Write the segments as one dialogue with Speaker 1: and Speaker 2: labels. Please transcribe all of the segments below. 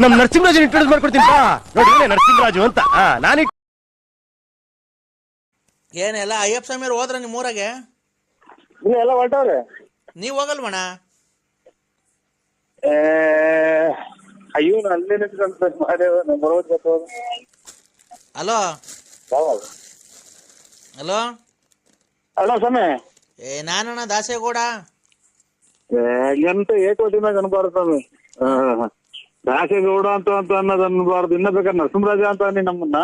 Speaker 1: ನಮ್ ನರಸಿಂಹರಾಜ್ ಇಂಟ್ರೊಡ್ಯೂಸ್ ಮಾಡ್ಕೊಡ್ತೀನಿ ಬಾ. ನೋಡಿ ನರಸಿಂಹರಾಜು ಅಂತ ನಾನು
Speaker 2: ಏನೆಲ್ಲ ಅಯ್ಯಪ್ಪ ಸ್ವಾಮಿ ಹೋದ್ರ ನಿಮ್ಮ ಊರಾಗೆ?
Speaker 3: ಎಲ್ಲ ಹೊರಟವ್ರೆ.
Speaker 2: ನೀವ್ ಹೋಗಲ್ವಣ?
Speaker 3: ಅಯ್ಯೋ ಅಲ್ಲೇನೆ
Speaker 2: ಹಲೋ ಹಲೋ
Speaker 3: ಅಲ್ಲ ಸಮಯ
Speaker 2: ನಾನಣ್ಣ ದಾಸೇಗೌಡ.
Speaker 3: ಎಂತ ಏಕೋಟಿನಾಗ ಅನ್ಬಾರ್ದು ಸ್ವಾಮಿ. ದಾಸೇಗೌಡ ಅಂತ ಅನ್ನೋದು ಅನ್ಬಾರ್ದು. ಇನ್ನ ಬೇಕಾದ್ರೆ ನರಸಿಂಹರಾಜ ಅಂತ ಅನ್ನಿ ನಮ್ಮನ್ನ.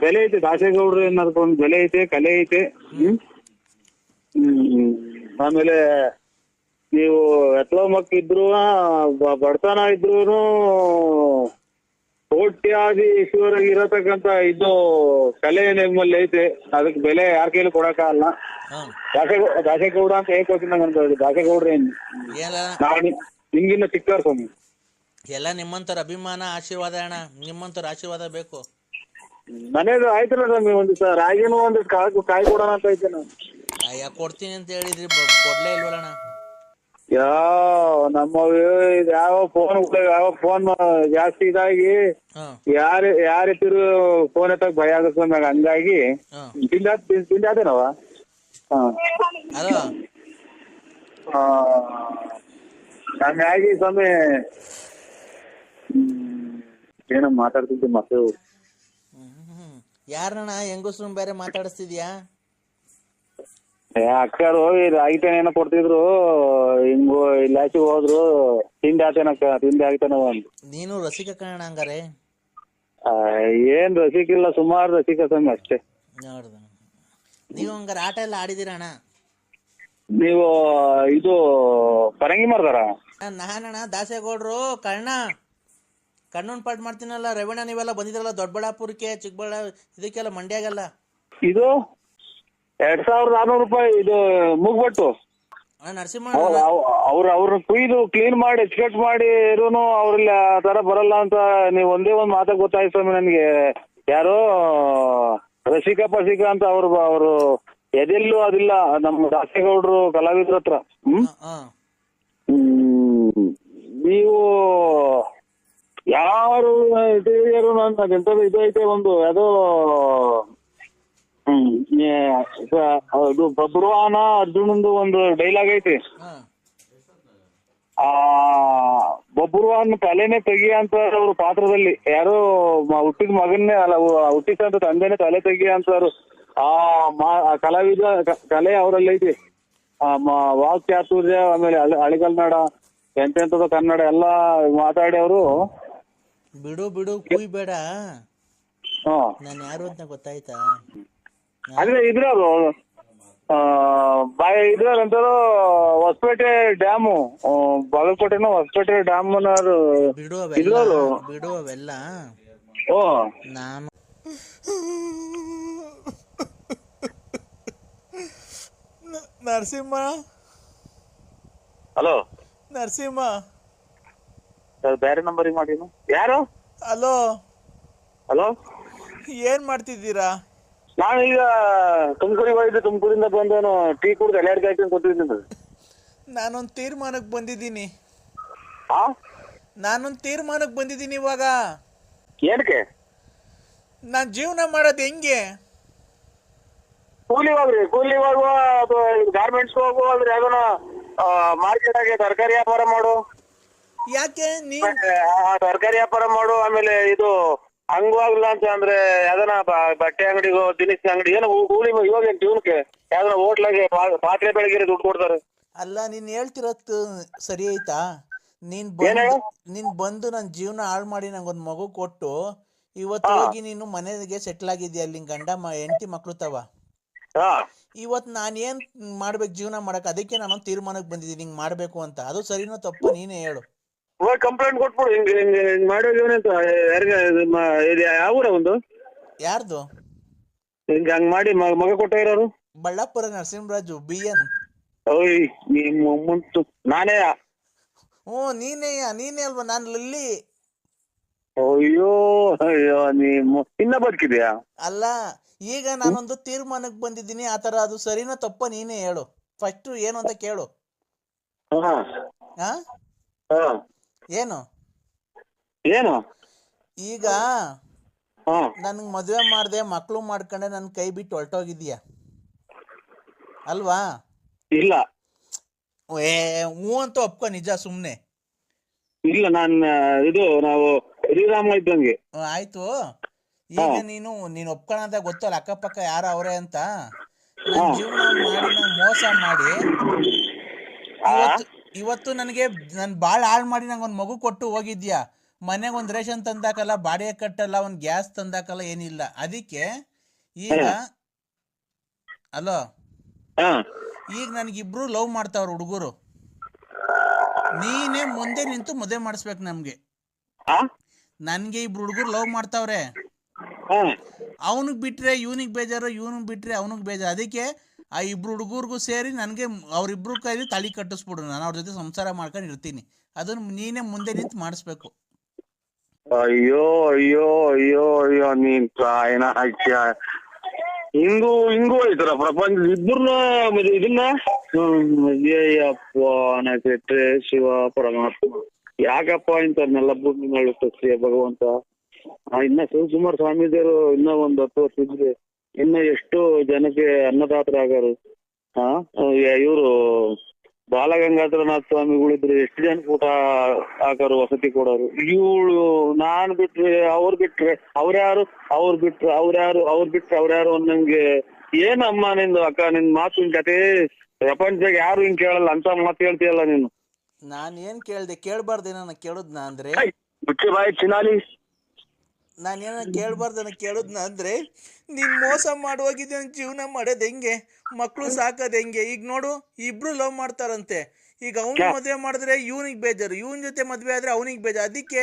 Speaker 3: ಬೆಲೆ ಐತೆ ದಾಸೇಗೌಡ್ರು ಅನ್ನೋದಕ್ಕೊಂದು ಬೆಲೆ ಐತೆ, ಕಲೆ ಐತೆ. ಆಮೇಲೆ ನೀವು ಎತ್ತೋ ಮಕ್ಕ ಇದ್ರು ಬಡತನ ಇದ್ರು ಕೋಟ್ಯಾದಿ ಈಶ್ವರ ಇರತಕ್ಕಂತ ಇದು ಕಲೆ ನಿಮ್ಮಲ್ಲಿ ಐತೆ. ಅದಕ್ಕೆ ಬೆಲೆ ಯಾರ ಕೈಲಿ ಕೊಡಕ್ಕಾಗಲ್ಲ. ದಾಸೇಗೌಡ ಅಂತ ಏಕೋಚಿನಾಗ ಅನ್ಕೊಳ್ಳಿ. ದಾಸೇಗೌಡ್ರ ಏನ್ ನಾನು ನಿಮ್ಗಿನ್ನ ಚಿಕ್ಕವ್ರ ಸ್ವಾಮಿ.
Speaker 2: ಎಲ್ಲ ನಿಮ್ಮಂತರ ಅಭಿಮಾನ ಆಶೀರ್ವಾದ ಅಣ್ಣ, ನಿಮ್ಮಂತರ ಆಶೀರ್ವಾದ ಬೇಕು.
Speaker 3: ಮನೇದು ಆಯ್ತಲ್ಲ ಸ್ವಾಮಿ. ಒಂದಿವ್ಸ ರಾಗಿನೂ ಒಂದಿವ್ಸ ಕಾಯಿ ಕೊಡೋಣ ಅಂತ ಐತೆ ನಾನು.
Speaker 2: ಅಯ್ಯ ಕೊಡ್ತೀನಿ ಅಂತ ಹೇಳಿದ್ರಿ, ಕೊಡ್ಲೇ ಇಲ್ವಲ್ಲಣ್ಣ.
Speaker 3: ಯಾವ ಫೋನ್ ಜಾಸ್ತಿ ಇದಾಗಿ ಯಾರಿದ್ರು ಫೋನ್ ಎತ್ತಕ್ ಭಯ ಆಗುತ್ತೆ ಸ್ವಾಮಿ. ಹಂಗಾಗಿ ತಿಂದಾದೇನವ ಹಂಗಾಗಿ ಸ್ವಾಮಿ ಏನೋ ಮಾತಾಡ್ತಿದ್ದೆ ಮತ್ತೆ.
Speaker 2: ಯಾರಣ್ಣ ಹೆಂಗಸ್ರು ಬೇರೆ ಮಾತಾಡಿಸ್ತಿದ್ಯಾ?
Speaker 3: ಅಕ್ಕರು ರಾಗಿತೇನ ಕೊಡ್ತಿದ್ರು, ಹಿಂಗು ಇಲ್ಲಾಚಿ ಹೋದ್ರು. ತಿಂಡಿ ಆತೇನಕ್ಕ, ತಿಂಡಿ ಆಗ್ತಾನವ ಅಂತ.
Speaker 2: ನೀನು ರಸಿಕ ಕಣ ಹಂಗಾರೆ?
Speaker 3: ಏನ್ ರಸಿಕಿಲ್ಲ, ಸುಮಾರು ರಸಿಕ ಸ್ವಾಮಿ ಅಷ್ಟೇ.
Speaker 2: ನೋಡ್ದ ನೀವು ಹಂಗಾರೆ ಆಟ ಎಲ್ಲ ಆಡಿದಿರ ಅಣ್ಣ?
Speaker 3: ನೀವು ಇದು ಪರಂಗಿ ಮಾಡ್ದಾರ?
Speaker 2: ನಾನಣ್ಣ ದಾಸೇಗೌಡ್ರು ಕಣ್ಣನ್ ಪಾಠ ಮಾಡ್ತೀನಲ್ಲ ರವೀಣ. ನೀವೆಲ್ಲ ಬಂದಿದ್ರಲ್ಲ ದೊಡ್ಡಬಳ್ಳಾಪುರಕ್ಕೆ, ಇದಕ್ಕೆಲ್ಲ ಮಂಡ್ಯಾಗಲ್ಲ.
Speaker 3: ಇದು 2600 ರೂಪಾಯಿ ಇದು ಮುಗ್ಬಟ್ಟು.
Speaker 2: ನರಸಿಂಹ
Speaker 3: ಅವ್ರನ್ನ ಕುಯ್ದು ಕ್ಲೀನ್ ಮಾಡಿ ಎಚ್ಕಟ್ ಮಾಡಿ ಇರೋನು ಅವ್ರಲ್ಲಿ ಆ ತರ ಬರಲ್ಲ ಅಂತ ನೀವು ಒಂದೇ ಒಂದ್ ಮಾತಾಗ ಗೊತ್ತಾಯ್ತು ಸ್ವಾಮಿ ನನ್ಗೆ. ಯಾರೋ ರಸಿಕ ಪಸಿಕ ಅಂತ ಅವರು ಎದೆಲ್ಲೂ ಅದಿಲ್ಲ ನಮ್ಮ ದಾಸೇಗೌಡ್ರು ಕಲಾವಿದ್ರ ಹತ್ರ. ನೀವು ಯಾರು ಇದು ಎಂತದ್ದು ಇದು ಐತೆ ಒಂದು ಯಾವುದೋ ಇದು ಬಬ್ರುವಾನ ಅರ್ಜುನಂದು ಒಂದು ಡೈಲಾಗ್ ಐತಿ. ಬಬ್ರುವಾನ್ ತಲೆನೇ ತೆಗಿಯ ಅಂತ ಅವ್ರ ಪಾತ್ರದಲ್ಲಿ ಯಾರು ಹುಟ್ಟಿದ ಮಗನ್ನೇ ಅಲ್ಲ, ಹುಟ್ಟಿದಂತ ತಂದೆನೇ ತಲೆ ತೆಗಿಯ ಅಂತಾರು. ಕಲಾವಿದ ಕಲೆ ಅವರಲ್ಲಿ ಐತಿ. ವಾಕ್ ಚಾತುರ್ಯ, ಆಮೇಲೆ ಹಳಿಗಲ್ನಾಡ, ಎಂತೆಂತದ ಕನ್ನಡ ಎಲ್ಲಾ ಮಾತಾಡಿ ಅವರು.
Speaker 2: ಬಿಡು ಕೂಯ್ ಬೇಡ. ನಾನು ಯಾರು ಅಂತ ಗೊತ್ತಾಯ್ತಾ?
Speaker 3: ಅದೇ ಇದ್ರವ್ರು ಇದ್ರಂತಾರು ಹೊಸಪೇಟೆ ಡ್ಯಾಮು, ಬಾಗಲಕೋಟೆನೋ ಹೊಸಪೇಟೆ ಡ್ಯಾಮ್ನವರು
Speaker 2: ಬಿಡು ಅವೆಲ್ಲ. ನಾನು ನರಸಿಂಹ.
Speaker 3: ಹಲೋ
Speaker 2: ನರಸಿಂಹ,
Speaker 3: ಬೇರೆ ನಂಬರಿಗೆ ಮಾಡಿನು. ಯಾರು?
Speaker 2: ಹಲೋ
Speaker 3: ಹಲೋ,
Speaker 2: ಏನ್ ಮಾಡ್ತಿದ್ದೀರಾ?
Speaker 3: ನಾನು ಈಗ ತುಮಕೂರಿಗೆ ಹೋಗಿದ್ದೆ. ತುಮಕೂರಿಂದ ಬಂದವನು ಟೀ ಕುಡ್ದು ಎಲೆ ಅಡಿಕೆ ಹಾಕೊಂಡು ಕೂತಿದ್ದೀನಿ.
Speaker 2: ನಾನೊಂದು ತೀರ್ಮಾನಕ್ಕೆ ಬಂದಿದ್ದೀನಿ ಇವಾಗ.
Speaker 3: ಏನಕ್ಕೆ?
Speaker 2: ನಾನ್ ಜೀವನ ಮಾಡೋದು ಹೆಂಗೆ?
Speaker 3: ಕೂಲಿ ಹೋಗುವ ಅಥವಾ ಗಾರ್ಮೆಂಟ್ಸ್ ಹೋಗು, ಅಂದ್ರೆ ಯಾವ್ದನ ಮಾರ್ಕೆಟ್ ಆಗಿ ತರಕಾರಿ ವ್ಯಾಪಾರ ಮಾಡು.
Speaker 2: ಯಾಕೆ
Speaker 3: ತರಕಾರಿ ವ್ಯಾಪಾರ ಮಾಡು. ಆಮೇಲೆ ಇದು ಹಂಗಲ್ಲ ಅಂತ ಅಂದ್ರೆ ಯಾವ್ದನ ಬಟ್ಟೆ ಅಂಗಡಿಗೋ, ದಿನಸಿ ಅಂಗಡಿ, ಏನೋ ಕೂಲಿ. ಇವಾಗ ಜೀವನಕ್ಕೆ ಯಾವ್ದನ ಹೋಟ್ಲಾಗೆ ಪಾತ್ರೆ ಬೆಳಗ್ಗೆ ದುಡ್ಡು ಕೊಡ್ತಾರೆ.
Speaker 2: ಅಲ್ಲ, ನೀನ್ ಹೇಳ್ತಿರತ್ತು ಸರಿ ಆಯ್ತಾ? ನೀನ್ ಬಂದು ನನ್ ಜೀವನ ಹಾಳು ಮಾಡಿ ನಂಗೊಂದ್ ಮಗು ಕೊಟ್ಟು ಇವತ್ತು ಹೋಗಿ ನೀನು ಮನೆಗೆ ಸೆಟ್ಲ್ ಆಗಿದ್ಯಾ, ಅಲ್ಲಿ ಗಂಡ ಹೆಂಡತಿ ಮಕ್ಳು ತವ. ಇವತ್ ನಾನ್ ಏನ್ ಮಾಡ್ಬೇಕು ಜೀವನ ಮಾಡಕ್? ಅದಕ್ಕೆ ನಾನು ತೀರ್ಮಾನಕ್ಕೆ ಬಂದಿದ್ದೀನಿ ಹಿಂಗ್ ಮಾಡ್ಬೇಕು ಅಂತ. ಅದು ಸರಿನೋ ತಪ್ಪ ನೀನೇ ಹೇಳು.
Speaker 3: ಕಂಪ್ಲೇಂಟ್ ಕೊಟ್ಬಿಡು. ಹಿಂಗ್ ಮಾಡೋದೇನೆ ಅಂತ. ಯಾವ ಊರ ಒಂದು?
Speaker 2: ಯಾರ್ದು?
Speaker 3: ಹಿಂಗ ಹಂಗ್ ಮಾಡಿ ಮಗ ಕೊಟ್ಟ ಇರೋರು?
Speaker 2: ಬಳ್ಳಾಪುರ ನರಸಿಂಹರಾಜು BN.
Speaker 3: ಓಯ್ ಮುಂತು ನಾನೇ?
Speaker 2: ನೀನೇ ಅಲ್ವಾ? ನಾನು ಲಲ್ಲಿ.
Speaker 3: ಅಯ್ಯೋ ಇನ್ನ ಬದುಕಿದ್ಯಾ?
Speaker 2: ಅಲ್ಲ, ಈಗ ನಾನೊಂದು ತೀರ್ಮಾನಕ್ಕೆ ಬಂದಿದ್ದೀನಿ. ಆತರ ಅದು ಸರಿನೋ ತಪ್ಪ ನೀನೇ ಹೇಳು. ಫಸ್ಟ್ ಏನು ಅಂತ ಕೇಳು. ಏನು
Speaker 3: ಏನು
Speaker 2: ಈಗ ನನ್ಗೆ ಮದುವೆ ಮಾಡಿದೆ, ಮಕ್ಕಳು ಮಾಡ್ಕೊಂಡೆ, ನನ್ನ ಕೈ ಬಿಟ್ಟು ಹೊರಟೋಗಿದ್ಯಾ ಅಲ್ವಾ?
Speaker 3: ಇಲ್ಲ
Speaker 2: ಹ್ಞೂ ಅಂತ ಒಪ್ಕೊ, ನಿಜ ಸುಮ್ಮನೆ.
Speaker 3: ಇಲ್ಲ ಇದು ನಾವು ಶ್ರೀರಾಮ ಇದ್ದಂಗೆ.
Speaker 2: ಆಯ್ತು. ಈಗ ನೀನು ಒಪ್ಕೊಳ್ಳೋದ ಗೊತ್ತಲ್ಲ ಅಕ್ಕಪಕ್ಕ ಯಾರು ಅವರೇ ಅಂತ. ನನ್ನ ಜೀವನ ಮಾಡಿ ನಂಗೆ ಮೋಸ ಮಾಡಿ ಇವತ್ತು ನನಗೆ ನಾನು ಭಾಳ ಹಾಳು ಮಾಡಿ ನಂಗೆ ಒಂದು ಮಗು ಕೊಟ್ಟು ಹೋಗಿದ್ಯಾ. ಮನೆಗೆ ಒಂದು ರೇಷನ್ ತಂದಾಕಲ್ಲ, ಬಾಡಿಗೆ ಕಟ್ಟಲ್ಲ, ಒಂದು ಗ್ಯಾಸ್ ತಂದಾಕಲ್ಲ, ಏನಿಲ್ಲ. ಅದಕ್ಕೆ ಈಗ ಅಲೋ, ಈಗ ನನಗಿಬ್ರು ಲವ್ ಮಾಡ್ತಾವ್ರ ಹುಡುಗರು. ನೀನೇ ಮುಂದೆ ನಿಂತು ಮದುವೆ ಮಾಡಿಸ್ಬೇಕು ನಮ್ಗೆ. ನನ್ಗೆ ಇಬ್ರು ಹುಡುಗರು ಲವ್ ಮಾಡ್ತಾವ್ರೆ. ಅವನಿಗೆ ಬಿಟ್ರೆ ಇವನಿಗೆ ಬೇಜಾರು, ಇವನಿಗೆ ಬಿಟ್ರೆ ಅವನಿಗೆ ಬೇಜಾರು. ಅದಕ್ಕೆ ಆ ಇಬ್ರು ಹುಡುಗರಿಗೂ ಸೇರಿ ನನಗೆ ಅವ್ರಿಬ್ರು ಕೈಲಿ ತಾಳಿ ಕಟ್ಟಿಸ್ಬಿಡು. ನಾನು ಅವ್ರ ಜೊತೆ ಸಂಸಾರ ಮಾಡ್ಕೊಂಡು ಇರ್ತೀನಿ. ಅದನ್ನ ನೀನೇ ಮುಂದೆ ನಿಂತು ಮಾಡಿಸ್ಬೇಕು.
Speaker 3: ಅಯ್ಯೋ ಅಯ್ಯೋ ಅಯ್ಯೋ ಅಯ್ಯೋ, ನೀನ್ ಕಾಯಿನ ಹಾಕ್ಯ ಹಿಂಗೂ ಐತರ ಪ್ರಪಂಚ. ಇಬ್ಬರನ್ನ ಇದನ್ನ ಅಯ್ಯಪ್ಪ ಕೆಟ್ರೆ ಶಿವ ಪರಮಾತ್ಮ, ಯಾಕಪ್ಪ ಇಂಥವ್ರನ್ನೆಲ್ಲ ಭೂಮಿ ಮೇಲೆ ಸೃಷ್ಟಿಯ ಭಗವಂತ. ಇನ್ನ ಶಿವಕುಮಾರ ಸ್ವಾಮೀಜಿಯವರು ಇನ್ನ ಒಂದ್ 10 ವರ್ಷ ಇದ್ರೆ ಇನ್ನ ಎಷ್ಟು ಜನಕ್ಕೆ ಅನ್ನದಾತರಾಗಾರು. ಇವರು ಬಾಲಗಂಗಾಧರನಾಥ ಸ್ವಾಮಿಗಳಿದ್ರೆ ಎಷ್ಟು ಜನಕ್ಕೆ ಊಟ ಹಾಕೋರು, ವಸತಿ ಕೊಡೋರು. ಇವಳು ನಾನ್ ಬಿಟ್ರೆ ಅವ್ರು ಬಿಟ್ರೆ ಅವ್ರ್ಯಾರು, ಅವ್ರು ಬಿಟ್ರೆ ಅವ್ರ್ಯಾರು ಅನ್ನಂಗೆ. ಏನಮ್ಮ ನಿಂದು ಅಕ್ಕ, ನಿನ್ ಮಾತಿನ ಕತೆ ಪ್ರಪಂಚದಾಗ ಯಾರು ಹಿಂಗ್ ಕೇಳಲ್ಲ ಅಂತ ಮಾತು ಹೇಳ್ತೀಯಲ್ಲ ನೀನು.
Speaker 2: ನಾನು ಏನ್ ಕೇಳ್ದೆ? ಕೇಳ್ಬಾರ್ದೇನ ಕೇಳುದ್ನ ಅಂದ್ರೆ?
Speaker 3: ಮುಚ್ಚೆ ಬಾಯಿ ಚಿನಾಲಿ.
Speaker 2: ನಾನೇನ ಕೇಳ್ಬಾರ್ದನ ಕೇಳುದ್ನ ಅಂದ್ರೆ? ನೀನ್ ಮೋಸ ಮಾಡೋಗಿದ್ದೆ, ನನ್ ಜೀವನ ಮಾಡೋದ್ ಹೆಂಗೆ, ಮಕ್ಳು ಸಾಕೋದ್ ಹೆಂಗೆ? ಈಗ ನೋಡು, ಇಬ್ರು ಲವ್ ಮಾಡ್ತಾರಂತೆ. ಈಗ ಅವ್ನ್ ಮದ್ವೆ ಮಾಡಿದ್ರೆ ಇವ್ನಿಗೆ ಬೇಜಾರು, ಇವನ್ ಜೊತೆ ಮದ್ವೆ ಆದ್ರೆ ಅವನಿಗೆ ಬೇಜಾರು. ಅದಕ್ಕೆ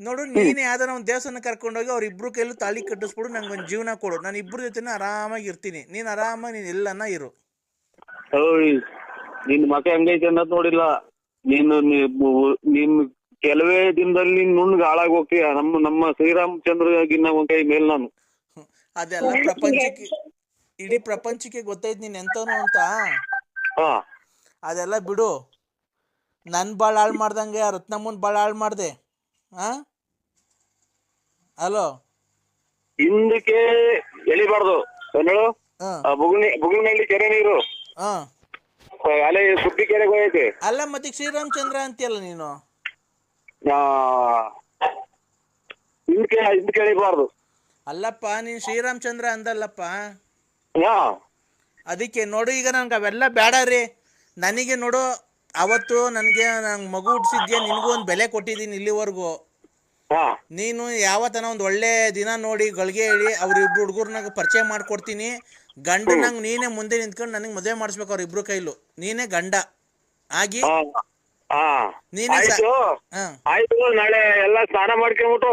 Speaker 2: ನೋಡು, ನೀನೇ ಯಾವ್ದಾರ ಒಂದ್ ದೇವಸ್ಥಾನ ಕರ್ಕೊಂಡೋಗಿ ಅವ್ರ ಇಬ್ರು ಕೈಲೂ ತಾಳಿ ಕಟ್ಟಿಸ್ಬಿಡು, ನಂಗೊಂದ್ ಜೀವನ ಕೊಡು. ನಾನು ಇಬ್ರು ಜೊತೆನ ಆರಾಮಾಗಿ ಇರ್ತೀನಿ. ನೀನ್ ಆರಾಮಾಗಿ ನೀನ್ ಎಲ್ಲನ ಇರು.
Speaker 3: ನಿನ್ ಮಕ ಹೆಂಗೈತೆ ಅನ್ನೋದ್ ನೋಡಿಲ್ಲ ನೀನು ಕೆಲವೇ ದಿನದಲ್ಲಿ ನುಣ್ಣಗ್ ಹಾಳಾಗಿ ಹೋಗ್ತೀಯ. ನಮ್ಮ ಶ್ರೀರಾಮಚಂದ್ರಗಿನ್ನ ಒಂದ್ ಕೈ ಮೇಲ್ ನಾನು.
Speaker 2: ಅದೆಲ್ಲ ಪ್ರಪಂಚಕ್ಕೆ, ಇಡೀ ಪ್ರಪಂಚಕ್ಕೆ ಗೊತ್ತೈತ್ ನೀನ್ ಎಂತವನು ಅಂತ. ಅದೆಲ್ಲ ಬಿಡು. ನನ್ ಬಾಳ್ ಹಾಳು ಮಾಡ್ದಂಗೆ ರತ್ನಮ್ಮನ್ ಬಾಳ್ ಹಾಳು ಮಾಡ್ದೆ. ಅಲೋ,
Speaker 3: ಹಿಂದಕ್ಕೆ ಎಳಿಬಾರ್ದು ಹೇಳು. ಬುಗುಳ್ನಲ್ಲಿ ಕೆರೆ ನೀರು ಅಲೆ ಸುದ್ದಿ ಕೆರೆಗೆ ಹೋಗೈತೆ.
Speaker 2: ಅಲ್ಲ ಮತ್ತೆ ಶ್ರೀರಾಮಚಂದ್ರ ಅಂತೀಯಲ್ಲ ನೀನು.
Speaker 3: ಹಿಂದಕ್ಕೆ ಎಳಿಬಾರ್ದು.
Speaker 2: ಅಲ್ಲಪ್ಪ, ನೀನ್ ಶ್ರೀರಾಮಚಂದ್ರ ಅಂದಲ್ಲಪ್ಪ. ಅದಕ್ಕೆ ನೋಡು, ಈಗ ನನ್ಗೆ ಅವೆಲ್ಲ ಬೇಡ ರೀ. ನನಗೆ ನೋಡು, ಅವತ್ತು ನಂಗೆ ಮಗು ಹುಟ್ಟಿಸಿದ್ಯಾ, ನಿನಗೂ ಒಂದು ಬೆಲೆ ಕೊಟ್ಟಿದ್ದೀನಿ ಇಲ್ಲಿವರೆಗೂ. ನೀನು ಯಾವತ್ತನ ಒಂದು ಒಳ್ಳೆ ದಿನ ನೋಡಿ ಗಳಿಗೆ ಹೇಳಿ ಅವ್ರಿಬ್ರು ಹುಡುಗರ್ನಾಗ ಪರಿಚಯ ಮಾಡ್ಕೊಡ್ತೀನಿ. ಗಂಡನಂಗೆ ನೀನೇ ಮುಂದೆ ನಿಂತ್ಕೊಂಡು ನನಗೆ ಮದುವೆ ಮಾಡಿಸ್ಬೇಕು ಅವ್ರಿಬ್ರು ಕೈಲು. ನೀನೇ ಗಂಡ ಆಗಿ ನೀನೇ.
Speaker 3: ಆಯ್ತು, ನಾಳೆ ಎಲ್ಲ ಸ್ನಾನ ಮಾಡ್ಕೊಂಡ್ಬಿಟ್ಟು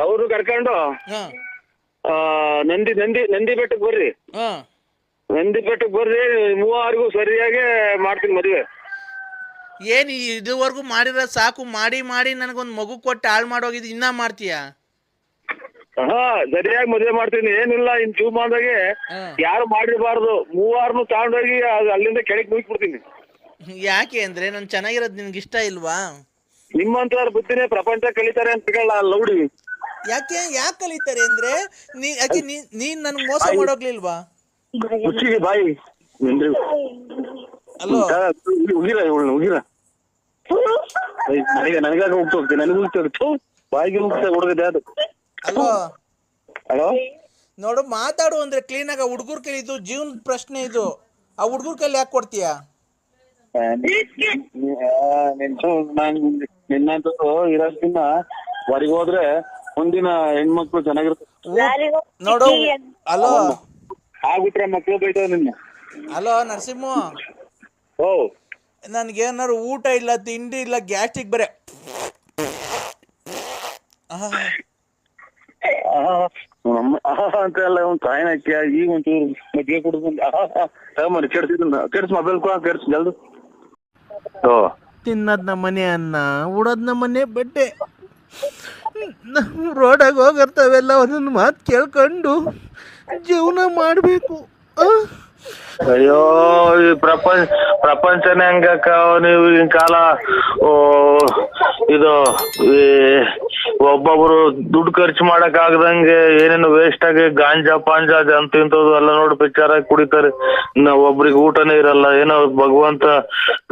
Speaker 3: ಅವ್ರು ಕರ್ಕೊಂಡು ನಂದಿ ಬೆಟ್ಟಕ್ಕೆ ಬರ್ರಿ. ನಂದಿ ಬೆಟ್ಟಕ್ಕೆ ಬರ್ರಿ, ಮೂವರಿಗೂ ಸರಿಯಾಗಿ ಮಾಡ್ತೀನಿ ಮದುವೆ.
Speaker 2: ಏನ್ ಇದುವರೆಗೂ ಮಾಡಿರೋ ಸಾಕು, ಮಾಡಿ ಮಾಡಿ ನನಗೊಂದು ಮಗು ಕೊಟ್ಟು ಹಾಳು ಮಾಡೋಗಿದ್ದು ಇನ್ನ ಮಾಡ್ತೀಯಾ?
Speaker 3: ಸರಿಯಾಗಿ ಮದುವೆ ಮಾಡ್ತೀನಿ. ಏನಿಲ್ಲ, ಇನ್ ಜೀವಮಾನದಾಗೆ ಯಾರು ಮಾಡಿರಬಾರ್ದು. ಮೂವಾರನು ತಗೊಂಡೋಗಿ ಅಲ್ಲಿಂದ ಕೆಳಗೆ ಮುಗಿಸ್ಬಿಡ್ತೀನಿ.
Speaker 2: ಯಾಕೆ ಅಂದ್ರೆ ನಾನು ಚೆನ್ನಾಗಿರೋದು ನಿನ್ಗೆ ಇಷ್ಟ ಇಲ್ವಾ?
Speaker 3: ನಿಮ್ಮಂತವ್ರ ಬುದ್ಧಿನೇ ಪ್ರಪಂಚ ಕಲಿತಾರೆ ಅಂತ ಲೌಡಿ.
Speaker 2: ಯಾಕೆ ಕಲಿತಾರೆ ಅಂದ್ರೆ ನೀನ್ ನನ್ಗೆ ಮೋಸ ಮಾಡೋಗ್ಲಿಲ್ವಾ?
Speaker 3: ಹುಚ್ಚಿಗೆ ಬಾಯಿ.
Speaker 2: ಅಲೋ,
Speaker 3: ಉಗಿರ ನನಗಾಗ ಹೋಗ್ತೋಗ್ತೀನಿ, ನನಗೆ ಹೋಗ್ತೋಗ್ತು ಬಾಯಿಗೆ ಹೋಗ್ತಾ ಹುಡುಗದೆ ಅದು. ಹಲೋ,
Speaker 2: ನೋಡು, ಮಾತಾಡು ಅಂದ್ರೆ ಕ್ಲೀನ್ ಆಗ. ಹುಡುಗರ್ ಕೈಲಿ ಇದು ಜೀವನದ ಪ್ರಶ್ನೆ ಇದು. ಆ ಹುಡುಗರ್ ಕೈಲಿ ಯಾಕೆ ಕೊಡ್ತೀಯಾ?
Speaker 3: ನಿನ್ನಂತ ಇರೋದ್ಕಿನ್ನ ಹೊರಗೆ ಹೋದ್ರೆ ಮುಂದಿನ ಹೆಣ್ಮಕ್ಳು ಚೆನ್ನಾಗಿರುತ್ತೆ
Speaker 2: ನೋಡು. ಅಲೋ,
Speaker 3: ಆಗ್ಬಿಟ್ರೆ ಮಕ್ಳು ಬೈತಾವ ನಿನ್ನ.
Speaker 2: ಅಲೋ ನರಸಿಂಹ, ನನ್ಗೇನಾರು ಊಟ ಇಲ್ಲ, ತಿಂಡಿ ಇಲ್ಲ, ಗ್ಯಾಸ್ಟ್ರಿಕ್ ಬರೇ
Speaker 3: ಅಂತ ಎಲ್ಲ ಒಂದು ಕಾಯಿನ ಈಗ ಒಂಚೂರು ಮಜ್ಜಿಗೆ ಕುಡಿದು ಕೆಡ್ಸ್ ಮೊಬೈಲ್ ಕೆಡ್ಸ್ ಜಲ್ದು.
Speaker 2: ತಿನ್ನದ್ ನಮ್ಮನೆ ಅನ್ನ, ಉಡೋದ್ ನಮ್ಮನೆ ಬಟ್ಟೆ. ರೋಡಾಗ ಹೋಗಿರ್ತಾವೆಲ್ಲ ಒಂದೊಂದು ಮಾತು ಕೇಳ್ಕೊಂಡು ಜೀವನ ಮಾಡಬೇಕು.
Speaker 4: ಅಯ್ಯೋ ಈ ಪ್ರಪಂಚನೇ ಹಂಗಕ್ಕ. ನೀವು ಈಗಿನ ಕಾಲ ಓ ಇದು ಈ ಒಬ್ಬೊಬ್ರು ದುಡ್ಡು ಖರ್ಚು ಮಾಡಕ್ ಆಗದಂಗೆ ಏನೇನು ವೇಸ್ಟ್ ಆಗಿ ಗಾಂಜಾ ಪಾಂಜಾ ಅಂತ ಇಂಥದ್ದು ಎಲ್ಲ ನೋಡಿ ಪಿಕ್ಚರ್ ಆಗಿ ಕುಡಿತಾರೆ. ಒಬ್ರಿಗೆ ಊಟನೇ ಇರಲ್ಲ. ಏನೋ ಭಗವಂತ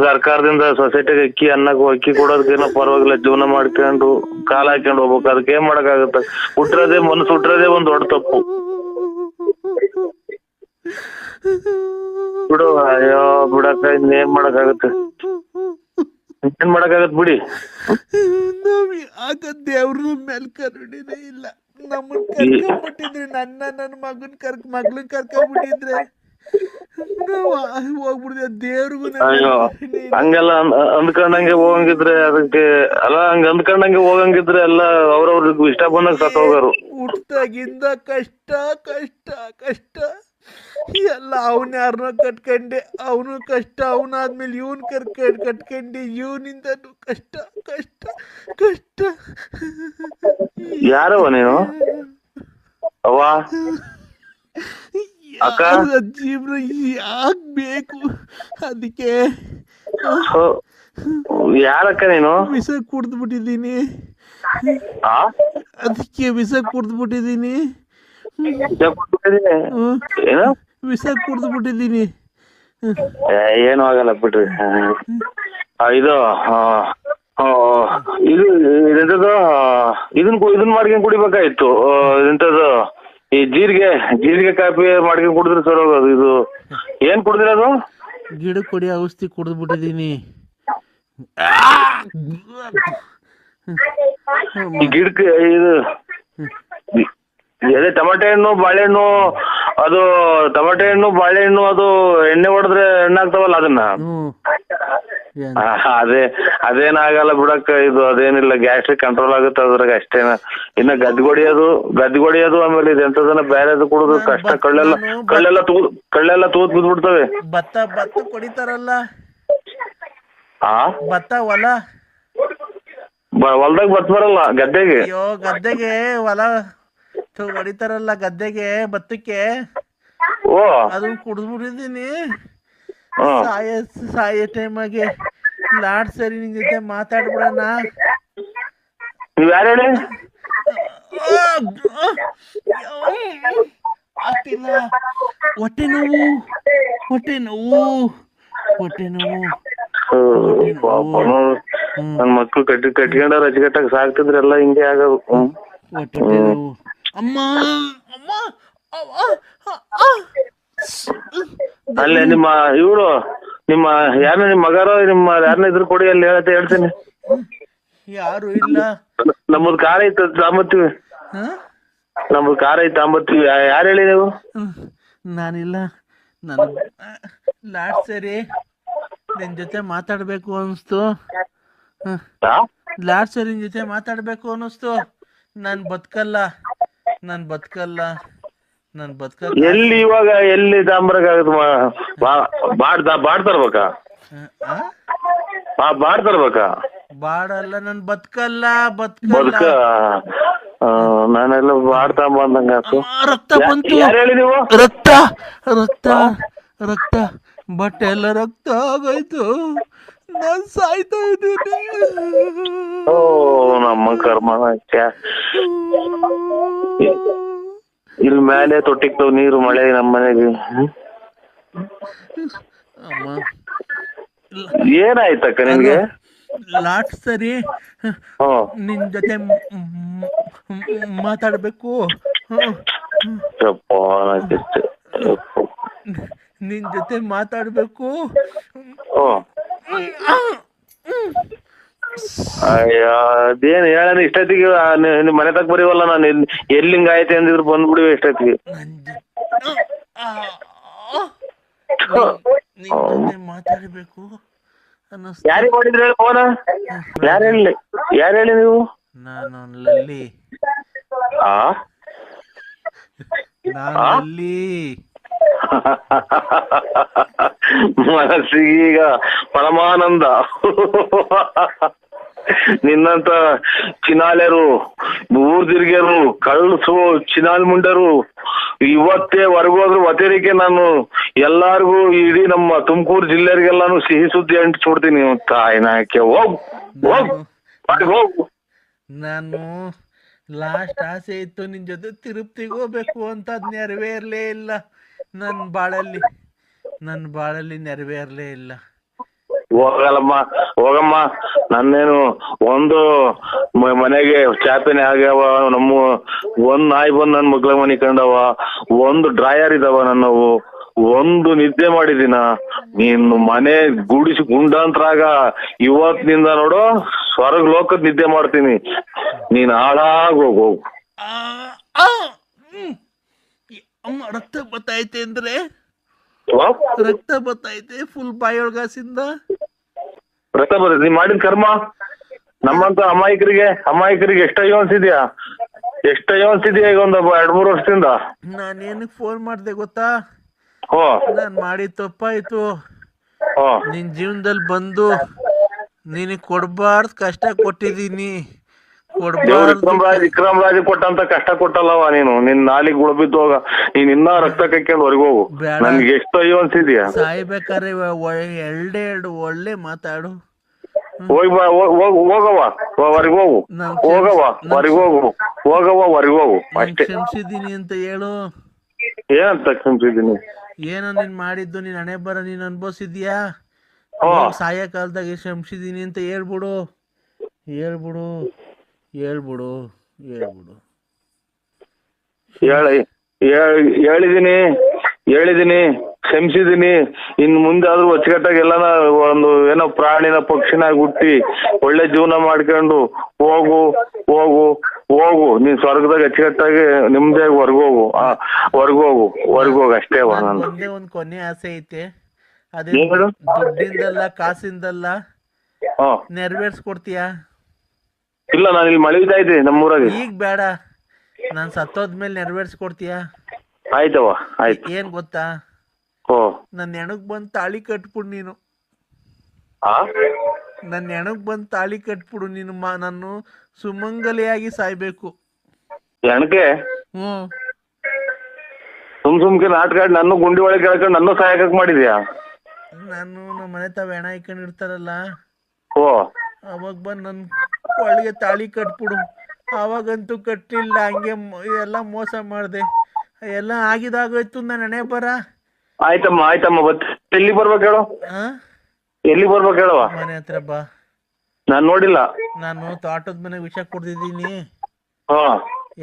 Speaker 4: ಸರ್ಕಾರದಿಂದ ಸೊಸೈಟಿಗೆ ಅಕ್ಕಿ ಕೊಡೋದಕ್ಕೇನೋ ಪರವಾಗಿಲ್ಲ, ಜೀವನ ಮಾಡ್ಕೊಂಡು ಕಾಲ ಹಾಕೊಂಡು ಹೋಗ್ಬೇಕು. ಅದಕ್ಕೆ ಏನ್ ಮಾಡಕ್ಕಾಗತ್ತ? ಹುಟ್ಟಿರೋದೇ ಮನಸ್ಸು ಹುಟ್ಟಿರೋದೇ ಒಂದ್ ದೊಡ್ಡ ತಪ್ಪು ಬಿಡು. ಅಯ್ಯೋ ಬಿಡಕ್ಕ, ಇನ್ನೇನ್ ಮಾಡಕ್ಕಾಗತ್ತೆ? ಏನ್ ಮಾಡಕ್ಕಾಗತ್ ಬಿಡಿ.
Speaker 2: ನಾವ್ ಆಗ ದೇವ್ರ ಮೇಲೆ ಕರುಣಿನೇ ಇಲ್ಲ. ನಮ್ಮನ್ ಕರ್ಕೊಂಡ್ಬಿಟ್ಟಿದ್ರೆ ನನ್ನ ಮಗನ್ ಮಗಳನ್ ಕರ್ಕೊಂಡ್ಬಿಟ್ಟಿದ್ರೆ ನಾವು ಹೋಗ್ಬಿಡ್ದೆ. ದೇವ್ರಿಗೂ
Speaker 4: ಅಯ್ಯೋ ಹಂಗೆಲ್ಲ ಅಂದ್ಕೊಂಡಂಗೆ ಹೋಗಂಗಿದ್ರೆ ಅದಕ್ಕೆ ಅಲ್ಲ, ಹಂಗ ಅಂದ್ಕೊಂಡಂಗೆ ಹೋಗಂಗಿದ್ರೆ ಎಲ್ಲ ಅವ್ರವ್ರಿಗೆ ಇಷ್ಟ ಬಂದಾಗ ಸತ್ ಹೋಗೋರು.
Speaker 2: ಹುಟ್ಟಾಗಿಂದ ಕಷ್ಟ ಕಷ್ಟ ಕಷ್ಟ ಎಲ್ಲ. ಅವನ ಯಾರನ್ನ ಕಟ್ಕೊಂಡೆ, ಅವನು ಕಷ್ಟ. ಅವನಾದ್ಮೇಲೆ ಇವನ್ ಕಟ್ಕೊಂಡೆ, ಇವನಿಂದ ಕಷ್ಟ ಕಷ್ಟ ಕಷ್ಟ.
Speaker 4: ಯಾರವ ನೀನು? ಅವ್ವ ಅಕ್ಕ,
Speaker 2: ಜೀವನ ಯಾಕಬೇಕು? ಅದಕ್ಕೆ
Speaker 4: ಯಾರಕ್ಕ ನೀನು?
Speaker 2: ವಿಷ ಕುಡ್ದ್ಬಿಟ್ಟಿದ್ದೀನಿ. ಅದಕ್ಕೆ ವಿಷ ಕುಡ್ದ್ಬಿಟ್ಟಿದ್ದೀನಿ. ವಿಷ ಕುಡ್ದ್ಬಿಟ್ಟಿದ್ದೀನಿ.
Speaker 4: ಏನು ಆಗಲ್ಲ ಬಿಡ್ರಿ. ಇದು ಇದೆಂತದ್ದು ಇದನ್ ಮಾಡ್ಕೊಂಡ್ ಕುಡಿಬೇಕಾಯ್ತು. ಎಂತದ್ದು ಈ ಜೀರಿಗೆ ಕಾಫಿ ಮಾಡ್ಕೊಂಡ್ ಕುಡಿದ್ರೆ ಸರ್ ಹೋಗೋದು. ಇದು ಏನ್ ಕುಡ್ದಿರೋದು?
Speaker 2: ಗಿಡ ಕೊಡಿ ಔಷಧಿ ಕುಡ್ದ್ಬಿಟ್ಟಿದ್ದೀನಿ.
Speaker 4: ಈ ಗಿಡಕ್ಕೆ ಇದು ಅದೇ ಟೊಮೆಟೊ ಹಣ್ಣು ಬಾಳೆಹಣ್ಣು, ಅದು ಟೊಮೆಟೊ ಹಣ್ಣು ಬಾಳೆಹಣ್ಣು ಅದು ಎಣ್ಣೆ ಹೊಡೆದ್ರೆ ಎಣ್ಣಾಗ್ತಾವಲ್ಲ ಅದನ್ನ. ಅದೇನಾಗಲ್ಲ ಬಿಡಕ್ಕ. ಇದು ಅದೇನಿಲ್ಲ, ಗ್ಯಾಸ್ಟ್ರಿಕ್ ಕಂಟ್ರೋಲ್ ಆಗುತ್ತೆ ಅದ್ರಾಗ ಅಷ್ಟೇನ. ಇನ್ನ ಗದ್ದಿಗೊಡಿಯೋದು ಆಮೇಲೆ ಇದು ಎಂತದನ್ನ ಬೇರೆದು ಕುಡಿದು ಕಷ್ಟ. ಕಳ್ಳೆಲ್ಲ ತೂತ್ ಬಿದ್ಬಿಡ್ತವೆ.
Speaker 2: ಭತ್ತ ಕೊಡಿತಾರಲ್ಲ, ಭತ್ತ
Speaker 4: ಹೊಲ್ದಾಗ ಭತ್ತ ಬರಲ್ಲ, ಗದ್ದೆಗೆ.
Speaker 2: ಅಯ್ಯೋ ಗದ್ದೆಗೆ ಹೊಲ ಹೊಡಿತಾರಲ್ಲ, ಗದ್ದೆಗೆ ಭತ್ತಕ್ಕೆ.
Speaker 4: ಓ
Speaker 2: ಅದನ್ನ ಕುಡಿದ್ಬಿಟ್ಟಿದ್ದೀನಿ. ಸಾಯೋ ಟೈಮಾಗೆ ಲಾಡ್ ಸರಿ ನಿನ್ ಜೊತೆ ಮಾತಾಡ್ಬಿಡೋಣ.
Speaker 4: ನೀವ್ ಯಾರು ಹೇಳಿ?
Speaker 2: ಆಗ್ತಿಲ್ಲ. ಹೊಟ್ಟೆ ನೋವು.
Speaker 4: ನನ್ ಮಕ್ಳು ಕಟ್ಕೊಂಡವ್ರ ಅಚ್ಚುಕಟ್ಟಾಗ ಸಾಕ್ತಿದ್ರೆಲ್ಲ ಹಿಂಗೆ ಆಗೋದು.
Speaker 2: ಹೊಟ್ಟೆ ನೋವು. ಅಮ್ಮ
Speaker 4: ಅಲ್ಲೇ ನಿಮ್ಮ ನಿಮ್ಮ ಮಗಾರೋ ಯಾರನ್ನ ಇದ್ರು ಕೊಡಿ, ಅಲ್ಲಿ ಹೇಳ್ತೀನಿ.
Speaker 2: ಯಾರು ಇಲ್ಲ.
Speaker 4: ನಮ್ಮದ್ ಕಾರ್ ಐತೆ ತಾಂಬತ್ತೀವಿ. ಯಾರು ಹೇಳಿ ನೀವು?
Speaker 2: ನಾನಿಲ್ಲ. ನನ್ ಲಾಸ್ಟ್ ಸರಿ ನಿನ್ ಜೊತೆ ಮಾತಾಡ್ಬೇಕು ಅನಿಸ್ತು. ಲಾಸ್ಟ್ ಸರಿ ನಿನ್ ಜೊತೆ ಮಾತಾಡ್ಬೇಕು ಅನಿಸ್ತು. ನಾನ್ ಬದುಕಲ್ಲ.
Speaker 4: ಎಲ್ಲಿ ಇವಾಗ ಎಲ್ಲಿ ತಾಂಬರಕ್ಕಾಗತ್ತ? ಬಾಡ್ತರ್ಬೇಕಾ? ಬಾಡ್ತರ್ಬೇಕಾ?
Speaker 2: ಬಾಡಲ್ಲ, ನನ್ ಬದುಕಲ್ಲ.
Speaker 4: ನಾನೆಲ್ಲ ಬಾಡ್ತಾಂಬಂದಂಗ.
Speaker 2: ರಕ್ತ ಬಂತು.
Speaker 4: ಯಾರು ಹೇಳಿ ನೀವು?
Speaker 2: ರಕ್ತ ಬಟ್ಟೆ ಎಲ್ಲ ರಕ್ತ ಆಗೋಯ್ತು. ನಾನ್ ಸಾಯ್ತಾ ಇದ್ದೀನಿ.
Speaker 4: ಓ ನಮ್ಮ ಕರ್ಮ. ಇಲ್ಲಿ ಮೇಲೆ ತೊಟ್ಟಿಕ್ತಾವ್ ನೀರು, ಮಳೆ ನಮ್ಮ ಮನೆಗೆ. ಏನಾಯ್ತಕ್ಕ ನಿನ್ಗೆ?
Speaker 2: ಲಾಸ್ಟ್ ಸರಿ ನಿನ್ ಜೊತೆ ಮಾತಾಡ್ಬೇಕು. ನಿನ್ ಜೊತೆ ಮಾತಾಡ್ಬೇಕು.
Speaker 4: ಅಯ್ಯೋ ಅದೇನು ಹೇಳ ಇಷ್ಟೊತ್ತಿಗೆ ನಿಮ್ ಮನೆ ತಗ ಬರೀವಲ್ಲ. ನಾನು ಎಲ್ಲಿಂಗ ಆಯ್ತು ಅಂದಿದ್ರು ಬಂದ್ಬಿಡಿವೆ ಇಷ್ಟೊತ್ತಿಗೆ.
Speaker 2: ಮಾತಾಡ್ಬೇಕು.
Speaker 4: ಯಾರಿಗೆ ಮಾಡಿದ್ರಿ ಹೇಳಿ ಫೋನ? ಯಾರು ಹೇಳಿ ನೀವು?
Speaker 2: ನಾನು ಲಲ್ಲಿ.
Speaker 4: ಮನಸ್ಸಿಗೀಗ ಪರಮಾನಂದ. ನಿನ್ನಂತ ಚಿನಾಲೆರು, ಊರ್ ತಿರ್ಗ್ಯರು, ಕಳ್ಸು ಚಿನಾಲ್ ಮುಂಡರು ಇವತ್ತೇ ಹೊರಗೋದ್ರು ಒತ್ತೇರಿಕೆ ನಾನು ಎಲ್ಲಾರ್ಗು ಇಡೀ ನಮ್ಮ ತುಮಕೂರು ಜಿಲ್ಲೆಯರಿಗೆಲ್ಲಾನು ಸಿಹಿ ಸುದ್ದಿ ಅಂಟಿಸ್ಬಿಡ್ತೀನಿ. ತಾಯಿನಾಕೆ ಹೋಗ್ ಹೋಗು.
Speaker 2: ನಾನು ಲಾಸ್ಟ್ ಆಸೆ ಇತ್ತು ನಿನ್ ಜೊತೆ ತಿರುಪ್ತಿಗೆ ಹೋಗ್ಬೇಕು ಅಂತ, ಅದ್ ನೆರವೇರ್ಲೇ ಇಲ್ಲ. ನನ್ನ ಬಾಳಲ್ಲಿ ನೆರವೇರ್ಲೇ ಇಲ್ಲ.
Speaker 4: ಹೋಗಮ್ಮ. ನನ್ನೇನು ಒಂದು ಮನೆಗೆ ಚಾಪೆನೆ ಆಗ್ಯಾವ, ನಮ್ಮ ಒಂದ್ ನಾಯಿ ಬಂದ್ ನನ್ ಮಕ್ಳ ಮನಿ ಕಂಡವ, ಒಂದು ಡ್ರಾಯರ್ ಇದಾವ ನನ್ನವು, ಒಂದು ನಿದ್ದೆ ಮಾಡಿದಿನ. ನೀನು ಮನೆ ಗುಡಿಸಿ ಗುಂಡಾಂತರಾಗ ಇವತ್ತಿನಿಂದ ನೋಡು ಸ್ವರ್ಗ ಲೋಕದ್ ನಿದ್ದೆ ಮಾಡ್ತೀನಿ. ನೀನ್ ಹಾಳಾಗ್ ಹೋಗು.
Speaker 2: ರಕ್ತ ಬತ್ತೈತೆ ಅಂದ್ರೆ ರಕ್ತ ಬತ್ತೈತೆ ಫುಲ್ ಬಾಯೊಳಗಾಸಿಂದ
Speaker 4: ರಕ್ತ ಬರ್ತೈತೆ. ನೀನ್ ಮಾಡಿದ ಕರ್ಮ. ನಮ್ಮಂತ ಅಮಾಯಕರಿಗೆ ಎಷ್ಟಯ್ಯೋ ಅನ್ಸಿದ್ಯಾ ಈಗ ಒಂದು 2-3 ವರ್ಷದಿಂದ.
Speaker 2: ನಾನೇನಕ್ ಫೋನ್ ಮಾಡ್ದೆ ಗೊತ್ತಾ?
Speaker 4: ಹೋ
Speaker 2: ನಾನ್ ಮಾಡಿದ ತಪ್ಪಾಯ್ತು. ನಿನ್ ಜೀವನದಲ್ಲಿ ಬಂದು ನಿನಗ್ ಕೊಡ್ಬಾರ್ದು ಕಷ್ಟ ಕೊಟ್ಟಿದೀನಿ.
Speaker 4: ವಿಕ್ರಮ್ ರಾಜ್ ಕೊಟ್ಟಂತ ಕಷ್ಟ ಕೊಟ್ಟಲ್ಲವ ನೀನು. ನಿನ್ ನಾಲಿಗೆ ಗುಳಬಿದ್ದು ಹೋಗ. ನೀನ್ ಇನ್ನ ರಕ್ತ ಕೈಕೊಂಡು ಹೊರಗೋಗು. ನನ್ಗೆ ಎಷ್ಟು ಅಯ್ಯೋ ಅನ್ಸಿದ್ಯಾ?
Speaker 2: ಸಾಯ್ಬೇಕಾರೆ ಎರಡು ಒಳ್ಳೆ ಮಾತಾಡು.
Speaker 4: ಹೋಗವ ಹೊರಗೋಗು. ಅಷ್ಟೇ.
Speaker 2: ಕ್ಷಮಿಸಿದೀನಿ ಅಂತ ಹೇಳು.
Speaker 4: ಏನಂತ ಕ್ಷಮಿಸಿದೀನಿ?
Speaker 2: ಏನೋ ನೀನ್ ಮಾಡಿದ್ದು ನೀನ್ ಹಣೆ ಬರ ನೀನ್ ಅನ್ಭವಿಸಿದ್ಯಾ. ಸಾಯ ಕಾಲದಾಗ ಕ್ಷಮಿಸಿದೀನಿ ಅಂತ ಹೇಳ್ಬಿಡು.
Speaker 4: ಹೇಳಿದೀನಿ ಕ್ಷಮಿಸಿದೀನಿ. ಇನ್ ಮುಂದೆ ಆದ್ರೂ ಅಚ್ಚುಕಟ್ಟಾಗಿ ಎಲ್ಲಾನ ಒಂದು ಏನೋ ಪ್ರಾಣಿನ ಪಕ್ಷಿನಾಗಿ ಹುಟ್ಟಿ ಒಳ್ಳೆ ಜೀವನ ಮಾಡ್ಕೊಂಡು ಹೋಗು. ನೀನ್ ಸ್ವರ್ಗದಾಗ ಅಚ್ಚುಕಟ್ಟಾಗಿ ನಿಮ್ದೇ ಹೊರಗೋಗು ಅಷ್ಟೇ.
Speaker 2: ಒಂದೇ ಒಂದ್ ಕೊನೆ ಆಸೆ ಐತೆ. ಅದೇ ದುಡ್ಡಿಂದಲ್ಲ ಕಾಸಿಂದಲ್ಲ, ನೆರವೇರ್ಸ್ಕೊಡ್ತೀಯಾ?
Speaker 4: ಇಲ್ಲ, ನಾನು ಇಲ್ಲಿ ಮಳಿತಾ ಇದ್ದೀನಿ ನಮ್ಮೂರಾಗೆ.
Speaker 2: ಈಗ ಬೇಡ, ನಾನ್ ಸತ್ತೋದ್ಮೇಲೆ ನೆರವೇರ್ಸ್ಕೊಡ್ತೀಯಾ?
Speaker 4: ಆಯ್ತವ ಆಯ್ತು.
Speaker 2: ಏನ್ ಗೊತ್ತಾ, ನನ್ನ ಹೆಣಕ್ ಬಂದ್ ತಾಳಿ ಕಟ್ಬಿಡು ನೀನು. ನನ್ನ ಹೆಣಕ್ ಬಂದ್ ತಾಳಿ ಕಟ್ಬಿಡು ನೀನು. ನಾನು ಸುಮಂಗಲಿಯಾಗಿ ಸಾಯ್ಬೇಕು.
Speaker 4: ಹೆಣಕ್ಕೆ ಸುಮ್ಕೆ ನಾಟಕ ನನ್ನ ಗುಂಡಿ ಒಳಗೆ ಕೇಳ್ಕೊಂಡು ನನ್ನ ಸಹಾಯಕ ಮಾಡಿದ್ಯಾ?
Speaker 2: ನಾನು ನಮ್ಮ ಮನೆ ತಾವ ಹೆಣ ಇಟ್ಕೊಂಡಿರ್ತಾರಲ್ಲ,
Speaker 4: ಓ
Speaker 2: ಅವಾಗ ಬಂದ್ ನನ್ ಒಳಗೆ ತಾಳಿ ಕಟ್ಬಿಡು. ಅವಾಗಂತೂ ಕಟ್ಟಿಲ್ಲ, ಹಂಗೆ ಎಲ್ಲ ಮೋಸ ಮಾಡ್ದೆ. ಎಲ್ಲ ಆಗಿದಾಗೋಯ್ತು ನನ್ನ ಹಣೆ ಬರ.
Speaker 4: ಆಯ್ತಮ್ಮ ಎಲ್ಲಿ ಬರ್ಬೇಕು ಹೇಳು?
Speaker 2: ಮನೆ ಹತ್ರ ಬಾ.
Speaker 4: ನಾನ್ ನೋಡಿಲ್ಲ.
Speaker 2: ನಾನು ತೋಟದ ಮನೆಗೆ ವಿಷ ಕುಡ್ದಿದ್ದೀನಿ.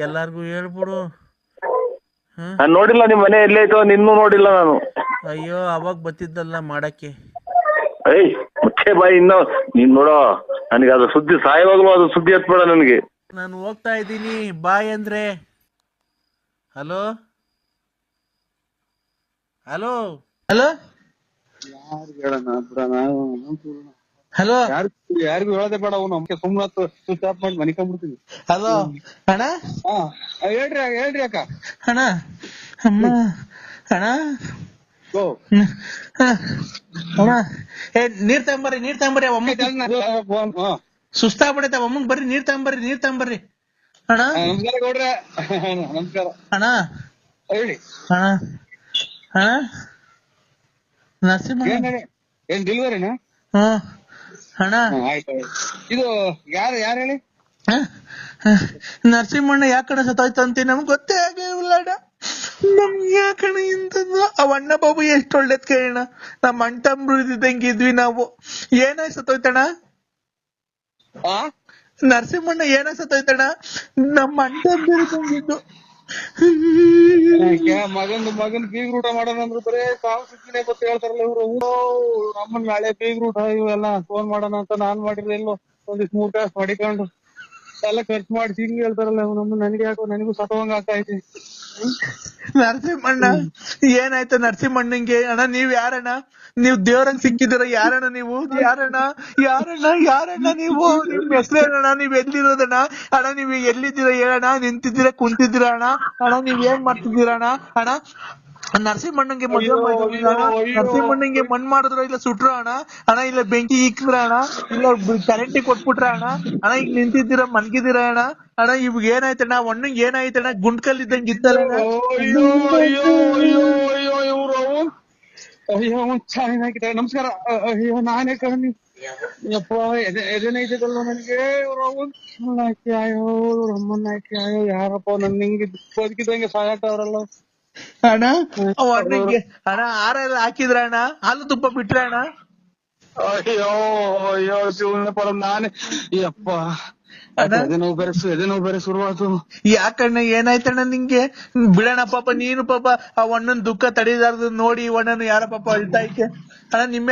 Speaker 2: ಎಲ್ಲಾರ್ಗು ಹೇಳ್ಬಿಡು.
Speaker 4: ನಾನ್ ನೋಡಿಲ್ಲ. ನಿಮ್ ಮನೆ ಎಲ್ಲೈತೋ ನಿನ್ನೂ ನೋಡಿಲ್ಲ ನಾನು.
Speaker 2: ಅಯ್ಯೋ, ಅವಾಗ ಬತ್ತಿದ್ದಲ್ಲ ಮಾಡಕ್ಕೆ.
Speaker 4: ಮುಚ್ಚೆ ಬಾಯಿ. ಇನ್ನು ನೀನ್ ನೋಡೋ, ನನಗೆ ಅದು ಸುದ್ದಿ ಸಾಯವಾಗ್ಲೂ ಅದು ಸುದ್ದಿ ಹತ್ಬೇಡ ನನಗೆ.
Speaker 2: ನಾನು ಹೋಗ್ತಾ ಇದ್ದೀನಿ ಬಾಯ್ ಅಂದ್ರೆ. ಹಲೋ
Speaker 3: ಯಾರಿಗೂ ಹೇಳದೆ ಬೇಡ. ಅವ್ನು ನಮ್ಗೆ ಸುಮ್ನ ಸ್ವಿಚ್ ಆಫ್ ಮಾಡಿ ಮನಿಕೊಂಡ್ಬಿಡ್ತೀನಿ.
Speaker 2: ಹಲೋ ಅಣ್ಣ.
Speaker 3: ಹೇಳ್ರಿ ಅಕ್ಕ.
Speaker 2: ಅಣ್ಣ ಅಣ್ಣ ನೀರ್ ತಗೊಂಬರ್ರಿ ಅಮ್ಮ. ಸುಸ್ತಾಗ್ಬಿಡೈತೆ ಅಮ್ಮಂಗ್. ಬರ್ರಿ ನೀರ್ ತಗೊಂಬರ್ರಿ ಅಣ್ಣ.
Speaker 3: ನಮಸ್ಕಾರ ಗೌಡ್ರೆ. ನಮಸ್ಕಾರ
Speaker 2: ಅಣ್ಣ.
Speaker 3: ಹೇಳಿ
Speaker 2: ಅಣ್ಣ. ನರಸಿಂಹ
Speaker 3: ಏನ್ ಡೆಲಿವರಿನಾ?
Speaker 2: ಅಣ್ಣ
Speaker 3: ಆಯ್ತು. ಇದು ಯಾರು ಹೇಳಿ?
Speaker 2: ನರಸಿಂಹಣ್ಣ ಯಾಕಡೆ ಸತ್ತೋಯ್ತು ಅಂತ ನಮ್ಗೆ ಗೊತ್ತೇ ಆಗಿಲ್ಲ. ನಮ್ಗೆ ಯಾಕಣ ಇಂಥದ್ದು? ಅವ ಅಣ್ಣ ಬಾಬು ಎಷ್ಟು ಒಳ್ಳೇದ್ ಕೇಳೋಣ. ನಮ್ಮ ಅಣ್ಣ ತಮ್ಮರು ಇದ್ದಂಗಿದ್ವಿ ನಾವು. ಏನಾಯ್ ಸತ್ತೋಯ್ತಣ್ಣ? ನರಸಿಂಹಣ್ಣ ಏನಾಯ್ ಸತ್ತೋಯ್ತಣ್ಣ? ನಮ್ಮ ಅಣ್ಣ ತಮ್ಮರು ಇದ್ದಂಗಿದ್ದು.
Speaker 3: ಮಗನ್ ಬೀಗ್ ಊಟ ಮಾಡೋಣ ಅಂದ್ರೆ ಬರೇ ಸಾವು ಸುತ್ತಿನೇ ಗೊತ್ತ ಹೇಳ್ತಾರಲ್ಲ ಇವ್ರು. ನಮ್ಮನ್ ನಾಳೆ ಬೀಗ್ ಊಟ ಇವೆಲ್ಲ ಫೋನ್ ಮಾಡೋಣ ಅಂತ ನಾನ್ ಮಾಡಿದ್ರೆ ಎಲ್ಲೋ ಒಂದಿಷ್ಟು 3 ಕಾಸು ಮಾಡಿಕೊಂಡು ಎಲ್ಲ ಖರ್ಚು ಮಾಡಿ ಹಿಂಗ್ ಹೇಳ್ತಾರಲ್ಲ ನಮ್ಮ. ನನಗೆ ಯಾಕೋ ನನಗೂ ಸತ್ತವಂಗ ಆಗ್ತಾ ಐತಿ.
Speaker 2: ನರಸಿಂಹಣ್ಣ ಏನಾಯ್ತು ನರಸಿಂಹಣ್ಣಂಗೆ? ಅಣ್ಣ ನೀವ್ ಯಾರಣ್ಣ? ನೀವ್ ದೇವ್ರಂಗ್ ಸಿಕ್ಕಿದಿರ? ಯಾರಣ್ಣ ನೀವು? ಯಾರಣ್ಣ ನೀವು? ನಿಮ್ ಹೆಸರು ಹೇಳಣ್ಣ. ನೀವ್ ಎಲ್ಲಿರೋದಣ್ಣ? ಅಣ್ಣ ನೀವ್ ಎಲ್ಲಿದ್ದೀರಾ ಹೇಳಣ್ಣ. ನಿಂತಿದ್ದೀರಾ ಕುಂತಿದ್ದೀರಾ ಅಣ್ಣ? ನೀವ್ ಏನ್ ಮಾಡ್ತಿದ್ದೀರಾ ಅಣ್ಣ? ನರಸಿಂಹಣ್ಣಂಗೆ ಮದುವೆ ನರಸಿಂಹಣ್ಣಂಗೆ ಮಣ್ ಮಾಡಿದ್ರು ಇಲ್ಲ ಸುಟ್ರು ಅಣ್ಣ ಇಲ್ಲ ಬೆಂಕಿ ಇಕ್ಕಿದ್ರ ಅಣ್ಣ ಇಲ್ಲ ಕರೆಂಟಿಗೆ ಕೊಟ್ಬಿಟ್ರ ಅಣ್ಣ ಈಗ ನಿಂತಿದ್ದೀರಾ ಮನ್ಗಿದ್ದೀರ ಅಣ್ಣ ಇವಾಗ ಏನಾಯ್ತಣ್ಣ ಒಣ್ಣಂಗ್ ಏನಾಯ್ತಣ್ಣ ಗುಂಡ್ಕಲ್ಲಿದ್ದಂಗೆ ಇತ್ತಲ್ಲ
Speaker 3: ಅಯ್ಯೋ ಚೆನ್ನಾಗಿದೆ. ನಮಸ್ಕಾರ. ಅಯ್ಯೋ ನಾನೇ ಕಣಿ ಯಪ್ಪ ಎದೇನೈತದಲ್ವ ನನಗೆ. ಅಯ್ಯೋ ರಮ್ಮನ್ ಹಾಕಿ ಅಯ್ಯೋ ಯಾರಪ್ಪ ನನ್ ಹಿಂಗೆ ಬದುಕಿದಂಗೆ ಸಾಯಕವ್ರಲ್ಲ
Speaker 2: ಅಣ್ಣ ಒಣ್ಣಂಗೆ ಹಾರ ಎಲ್ಲ ಹಾಕಿದ್ರ ಅಣ್ಣ ಹಾಲು ತುಪ್ಪ ಬಿಟ್ರ ಅಣ್ಣ.
Speaker 3: ಅಯ್ಯೋ ಅಯ್ಯೋ ಶಿವನ ಪರ ನಾನೇ ಯಪ್ಪ ಎದೆ ನೋವು ಬೇರೆ ಶುರುವಾತು.
Speaker 2: ಯಾಕಣ್ಣ ಏನಾಯ್ತಣ್ಣ ನಿಂಗೆ? ಬಿಡಣ ಪಾಪ ನೀನು ಪಾಪ ಆ ಒಣ್ಣನ್ ದುಃಖ ತಡೀದಾರ್ದು ನೋಡಿ ಒಣ್ಣನು ಯಾರ ಪಾಪ ಅಳ್ತಾ ಐತೆ ಅಣ್ಣ. ನಿಮ್ಮ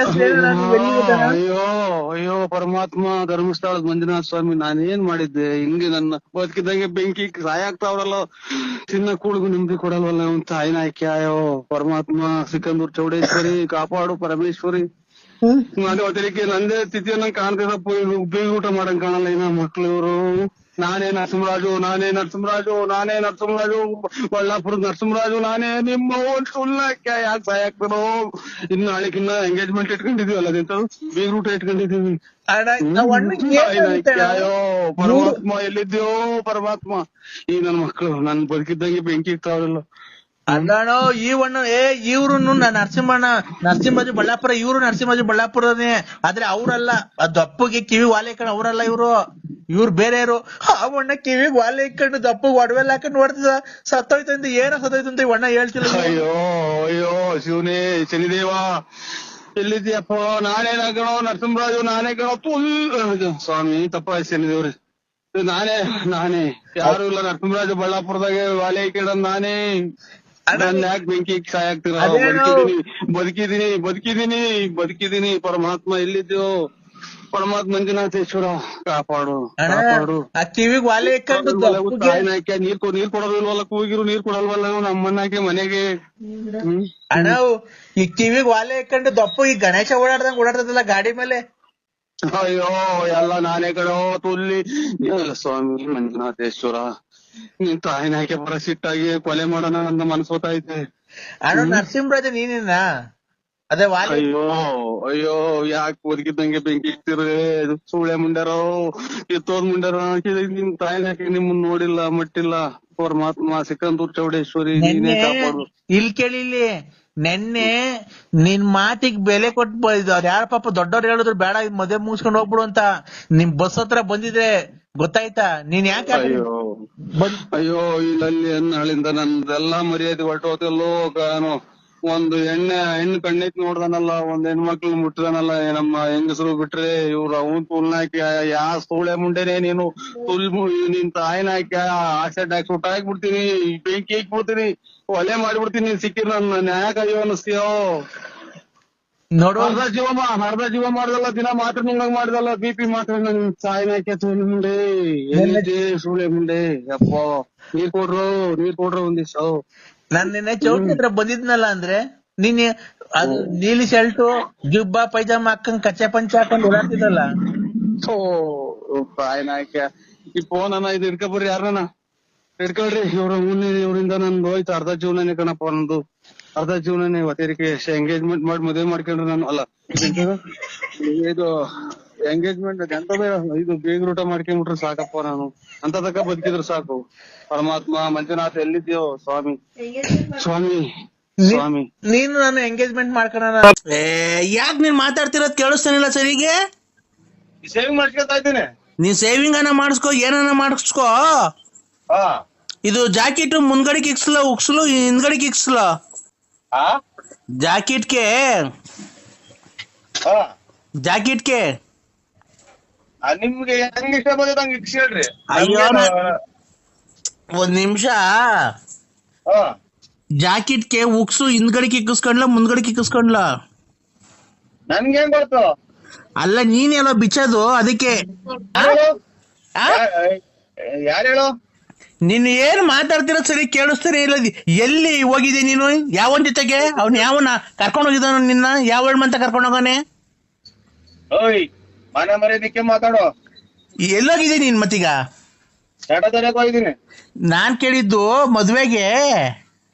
Speaker 3: ಅಯ್ಯೋ ಅಯ್ಯೋ ಪರಮಾತ್ಮ ಧರ್ಮಸ್ಥಳದ ಮಂಜುನಾಥ ಸ್ವಾಮಿ ನಾನೇನ್ ಮಾಡಿದ್ದೆ ಹಿಂಗೆ ನನ್ನ ಬದುಕಿದಂಗೆ ಬೆಂಕಿ ಸಾಯಾಗ್ತಾವ್ರಲ್ಲ ಚಿನ್ನ ಕೂಳಿಗೂ ನೆಮ್ಮದಿ ಕೊಡಲ್ವಲ್ಲ ಅವ್ನ್ ತಾಯಿನ ಆಯ್ಕೆ. ಅಯ್ಯೋ ಪರಮಾತ್ಮ ಸಿಕಂದೂರ್ ಚೌಡೇಶ್ವರಿ ಕಾಪಾಡು ಪರಮೇಶ್ವರಿ. ನಾನು ಅದಕ್ಕೆ ನಂದೇ ತಿಥಿಯನ್ನ ಕಾಣ್ತಿದಪ್ಪ. ಬೀಗ ಊಟ ಮಾಡಂಗ್ ಕಾಣಲ್ಲ ಇನ್ನ ಮಕ್ಳು ಇವ್ರು. ನಾನೇ ನರಸಿಂಹರಾಜು ಬಳ್ಳಾಪುರದ ನರಸಿಂಹರಾಜು ನಾನೇ ನಿಮ್ಮ ಸುಳ್ಳಕ್ಕೆ ಯಾಕೆ ಸಾಯಾಗ್ತಾರೋ. ಇನ್ನು ನಾಳೆಕಿನ್ನ ಎಂಗೇಜ್ಮೆಂಟ್ ಇಟ್ಕೊಂಡಿದೀವಲ್ಲ ಅದಿಂತ ಬೀಗ ಊಟ ಇಟ್ಕೊಂಡಿದೀವಿ. ಅಯ್ಯೋ ಪರಮಾತ್ಮ ಎಲ್ಲಿದ್ಯೋ ಪರಮಾತ್ಮ. ಈ ನನ್ ಮಕ್ಳು ನನ್ ಬದುಕಿದ್ದಂಗೆ ಬೆಂಕಿ ಇರ್ತಾವಲ್ಲ.
Speaker 2: ಅಲ್ಲಣ್ಣ ಈ ಒಣ್ಣ ಇವ್ರು ನರಸಿಂಹರಾಜು ಬಳ್ಳಾಪುರ ಇವ್ರು ನರಸಿಂಹರಾಜು ಬಳ್ಳಾಪುರನೇ ಆದ್ರೆ ಅವ್ರಲ್ಲ. ದಪ್ಪಗೆ ಕಿವಿ ವಾಲೆ ಇಕ್ಕೊಂಡು ಅವ್ರಲ್ಲ ಇವ್ರು ಬೇರೆಯವರು. ಆ ಒಣ್ಣ ಕಿವಿಗ್ ವಾಲೆ ಇಕ್ಕೊಂಡು ದಪ್ಪಗ್ ಒಡವೆಲ್ಲ ಹಾಕೊಂಡು ನೋಡ್ತಿದ ಸತ್ತೋಯ್ತಂತ ಏನೋ ಸತ್ತೋಯ್ತಂತ ಒಣ್ಣ ಹೇಳ್ತಿಲ್ಲ.
Speaker 3: ಅಯ್ಯೋ ಅಯ್ಯೋ ಶಿವನೇ ಶನಿದೇವ ಎಲ್ಲಿದ್ಯಪ್ಪ. ನಾನೇನ ಕಣೋ ನರಸಿಂಹರಾಜು ನಾನೇ ಕಣೋ ಸ್ವಾಮಿ ತಪ್ಪಾಯ್ತು ಶನಿದೇವ್ರಿ. ನಾನೇ ಯಾರು ಇಲ್ಲ ನರಸಿಂಹರಾಜು ಬಳ್ಳಾಪುರದಾಗೆ ವಾಲೆ ಇಕ್ಕೊಂಡ ನಾನೇ. ನನ್ ಯಾಕೆ ಬೆಂಕಿ ಸಾಯಾಗ್ತೀರ? ಬದುಕಿದೀನಿ ಪರಮಾತ್ಮ ಎಲ್ಲಿದ್ಯೋ ಪರಮಾತ್ಮ ಮಂಜುನಾಥೇಶ್ವರ ಕಾಪಾಡು.
Speaker 2: ಕಿವಿಗ್ ವಾಲೆ ಇಕ್ಕೊಂಡು
Speaker 3: ತಾಯಿನಾಕೆ ನೀರ್ ಕೊಡೋದಿಲ್ವಲ್ಲ ಕೂಗಿರು ನೀರ್ ಕೊಡಲ್ವಲ್ಲ ನಮ್ಮನ್ನಾಕೆ ಮನೆಗೆ.
Speaker 2: ಅಣ್ಣ ಈ ಕಿವಿಗ್ ವಾಲೆ ಇಕ್ಕೊಂಡು ದಪ್ಪು ಈ ಗಣೇಶ ಓಡಾಡ್ತದಲ್ಲ ಗಾಡಿ ಮೇಲೆ.
Speaker 3: ಅಯ್ಯೋ ಎಲ್ಲ ನಾನೇ ಕಣೋ ತುಲ್ಲಿ ಸ್ವಾಮಿ ಮಂಜುನಾಥೇಶ್ವರ. ನಿನ್ ತಾಯಿನಾಕೆ ಬರ ಸಿಟ್ಟಾಗಿ ಕೊಲೆ ಮಾಡೋಣ ನನ್ನ ಮನಸ್ಸೋತೈತೆ.
Speaker 2: ಅಣ್ಣ ನರಸಿಂಹರಾಜ ನೀನೇನ ಅದೇ ವಾಲೆ.
Speaker 3: ಅಯ್ಯೋ ಯಾಕೆ ಬದುಕಿದ್ದಂಗೆ ಬೆಂಕಿ ಇಕ್ತಿರೇ ಸೂಳೆ ಮುಂಡ್ಯಾರೋ ಕಿತ್ತೋದ್ ಮುಂಡ್ಯಾರೋ. ನಿಮ್ ತಾಯಿನಾಕೆ ನಿಮ್ಮನ್ ನೋಡಿಲ್ಲ ಮಟ್ಟಿಲ್ಲ ಪರಮಾತ್ಮ ಸಿಕಂದೂರ್ ಚೌಡೇಶ್ವರಿ ನೀನೇ ಕಾಪಾಡು.
Speaker 2: ಇಲ್ಲಿ ಕೇಳಿಲ್ಲಿ ನೆನ್ನೆ ನಿನ್ ಮಾತಿಗೆ ಬೆಲೆ ಕೊಟ್ಟು ಅವ್ರ ಯಾರ ಪಾಪ ದೊಡ್ಡವ್ರು ಹೇಳಿದ್ರು ಬೇಡ ಮದುವೆ ಮುಗಿಸ್ಕೊಂಡು ಹೋಗ್ಬಿಡು ಅಂತ. ನಿಮ್ ಬಸ್ ಹತ್ರ ಬಂದಿದ್ರೆ ಗೊತ್ತಾಯ್ತಾ ನೀನ್ ಯಾಕೆ?
Speaker 3: ಅಯ್ಯೋ ಇಲ್ಲಿ ನಾಳಿಂದ ನಂದೆಲ್ಲಾ ಮರ್ಯಾದೆ ಹೊರಟೋತಲ್ಲೋ. ಒಂದು ಹೆಣ್ಣು ಕಣ್ಣೈತ್ ನೋಡ್ದಾನಲ್ಲ, ಒಂದ್ ಹೆಣ್ಮಕ್ಳು ಮುಟ್ಟಿದಾನಲ್ಲ ನಮ್ಮ ಹೆಂಗಸರು ಬಿಟ್ರೆ ಇವ್ರು ಅವನ್ ತುಲ್ನಾಕಿ ಯಾ ಸೂಳೆ ಮುಂಡೆನೆ ನೀನು ನಿನ್ ತಾಯಿನಾಕಿ ಆಸೆಡ್ ಹಾಕಿ ಸುಟ್ಟ ಹಾಕ್ಬಿಡ್ತೀನಿ, ಬೆಂಕಿ ಹಾಕ್ಬಿಡ್ತೀನಿ, ಒಲೆ ಮಾಡ್ಬಿಡ್ತೀನಿ. ಸಿಕ್ಕಿರ್ ನನ್ನ ನ್ಯಾಯ ಕೈಯೋ ಅನ್ನಿಸ್ತೀಯೋ
Speaker 2: ನೋಡು.
Speaker 3: ಅರ್ಧ ಜೀವ ಮಾಡ್ದಲ್ಲ, ದಿನ ಮಾತ್ರ ನಿಂಗಂಗ್ ಮಾಡ್ದಲ್ಲ, BP ಮಾತ್ರ ನನ್ ತಾಯಿನಾಕೆ ಸೂಳೆ ಮುಂಡೆ ಎಲ್ಲಿದೆ ಸೂಳೆ ಮುಂಡೆ. ಅಪ್ಪ ನೀರ್ ಕೊಡ್ರು ಒಂದಿವ್ಸ.
Speaker 2: ನಾನ್ ನಿನ್ನೆ ಚೌಟ್ರಿ ಹತ್ರ ಬಂದಿದ್ನಲ್ಲ ಅಂದ್ರೆ ನೀನ್ ಅದು ನೀಲಿ ಶರ್ಟು ಜುಬ್ಬಾ ಪೈಜಾಮ ಹಾಕೊಂಡ್ ಕಚ್ಚೆ ಪಂಚೆ ಹಾಕೊಂಡ್ ಓಡಾಡ್ತಿದ್ದಲ್ಲ.
Speaker 3: ತಾಯಿನಾಕೆ ಈ ಫೋನ್ ಇದು ಹಿಡ್ಕೊಬರ್ರಿ ಯಾರನ ಹಿಡ್ಕೊಳ್ರಿ. ಇವ್ರಿಂದ ನಂದು ಹೋಯ್ತು ಅರ್ಧ ಜೀವನನೇ ಕಣಪ್ಪ. ನಂದು ಅರ್ಧ ಜೀವನನೇ ಇವತ್ತೇರಿಕೆ ಎಂಗೇಜ್ಮೆಂಟ್ ಮಾಡಿ ಮದುವೆ ಮಾಡ್ಕೊಂಡ್ರೆ ನಾನು ಅಲ್ಲ ಇದು ಎಂಗೇಜ್ಮೆಂಟ್ ಎಂತದ ಇದು ಬೇಗ ಊಟ ಮಾಡ್ಕೊಂಡ್ಬಿಟ್ರೆ ಸಾಕಪ್ಪ. ನಾನು ಅಂತ ತಕ್ಕ ಬದುಕಿದ್ರು ಸಾಕು. ಪರಮಾತ್ಮ ಮಂಜುನಾಥ ಎಲ್ಲಿದ್ಯೋ ಸ್ವಾಮಿ.
Speaker 2: ನೀನು ನಾನು ಎಂಗೇಜ್ಮೆಂಟ್ ಮಾಡ್ಕೊಳ. ಯಾಕೆ ನೀನ್ ಮಾತಾಡ್ತಿರೋದ್ ಕೇಳಿಸ್ತಾನಿಲ್ಲ ಸರಿಗೆ?
Speaker 3: ಸೇವಿಂಗ್ ಮಾಡ್ಕೊತಾ ಇದ್ದೀನಿ.
Speaker 2: ನೀನ್ ಸೇವಿಂಗ್ ಅನ್ನ ಮಾಡಿಸ್ಕೋ, ಏನನ್ನ ಮಾಡಿಸ್ಕೋ. ಇದು ಜಾಕೆಟ್ ಮುಂದ್ಗಡೆ ಕಿಕ್ಸ್ಲ ಉಕ್ಸ್ಲು ಹಿಂದ್ಗಡೆ ಕಿಕ್ಸ್ಲ ಜಾಕೆಟ್ಗೆ
Speaker 3: ನಿಮ್ಗೆ ಹೆಂಗ್ ಇಷ್ಟ ಬಂದಿದೆ ಹಂಗ ಇಕ್ಸ್ ಹೇಳ್ರಿ.
Speaker 2: ಅಯ್ಯೋ ಒಂದ್ ನಿಮಿಷ. ಜಾಕೆಟ್ಗೆ ಉಕ್ಸು ಹಿಂದ್ಗಡೆ ಕಿಕ್ಕಿಸ್ಕೊಂಡ್ಲ ಮುಂದ್ಗಡೆ ಕಿಕ್ಕಿಸ್ಕೊಂಡ್ಲ?
Speaker 3: ನನ್ಗೇನ್ ಗೊತ್ತು?
Speaker 2: ಅಲ್ಲ ನೀನ್ ಎಲ್ಲೋ ಬಿಚ್ಚೋದು ಅದಕ್ಕೆ.
Speaker 3: ಯಾರು ಹೇಳು?
Speaker 2: ನೀನ್ ಏನ್ ಮಾತಾಡ್ತಿರೋ ಸರಿ ಕೇಳಿಸ್ತಾನೆ ಇಲ್ಲ. ಎಲ್ಲಿ ಹೋಗಿದ್ದೆ ನೀನು? ಯಾವನ್ ಜೊತೆಗೆ? ಅವ್ನ ಯಾವನ ಕರ್ಕೊಂಡ್ ಹೋಗಿದ್ದಾನ ನಿನ್ನ? ಯಾವ ಹೇಳ್ಮಂತ ಕರ್ಕೊಂಡ್ ಹೋಗಾನೆ?
Speaker 3: ಓಯ್ ಮನೆ ಮರ್ಯಾದಕ್ಕೆ ಮಾತಾಡೋ.
Speaker 2: ಎಲ್ಲೋಗಿದ್ದೆ ನೀನ್ ಮತ್ತೀಗ?
Speaker 3: ಹೋಗಿದ್ದೀನಿ.
Speaker 2: ನಾನ್ ಕೇಳಿದ್ದು ಮದ್ವೆಗೆ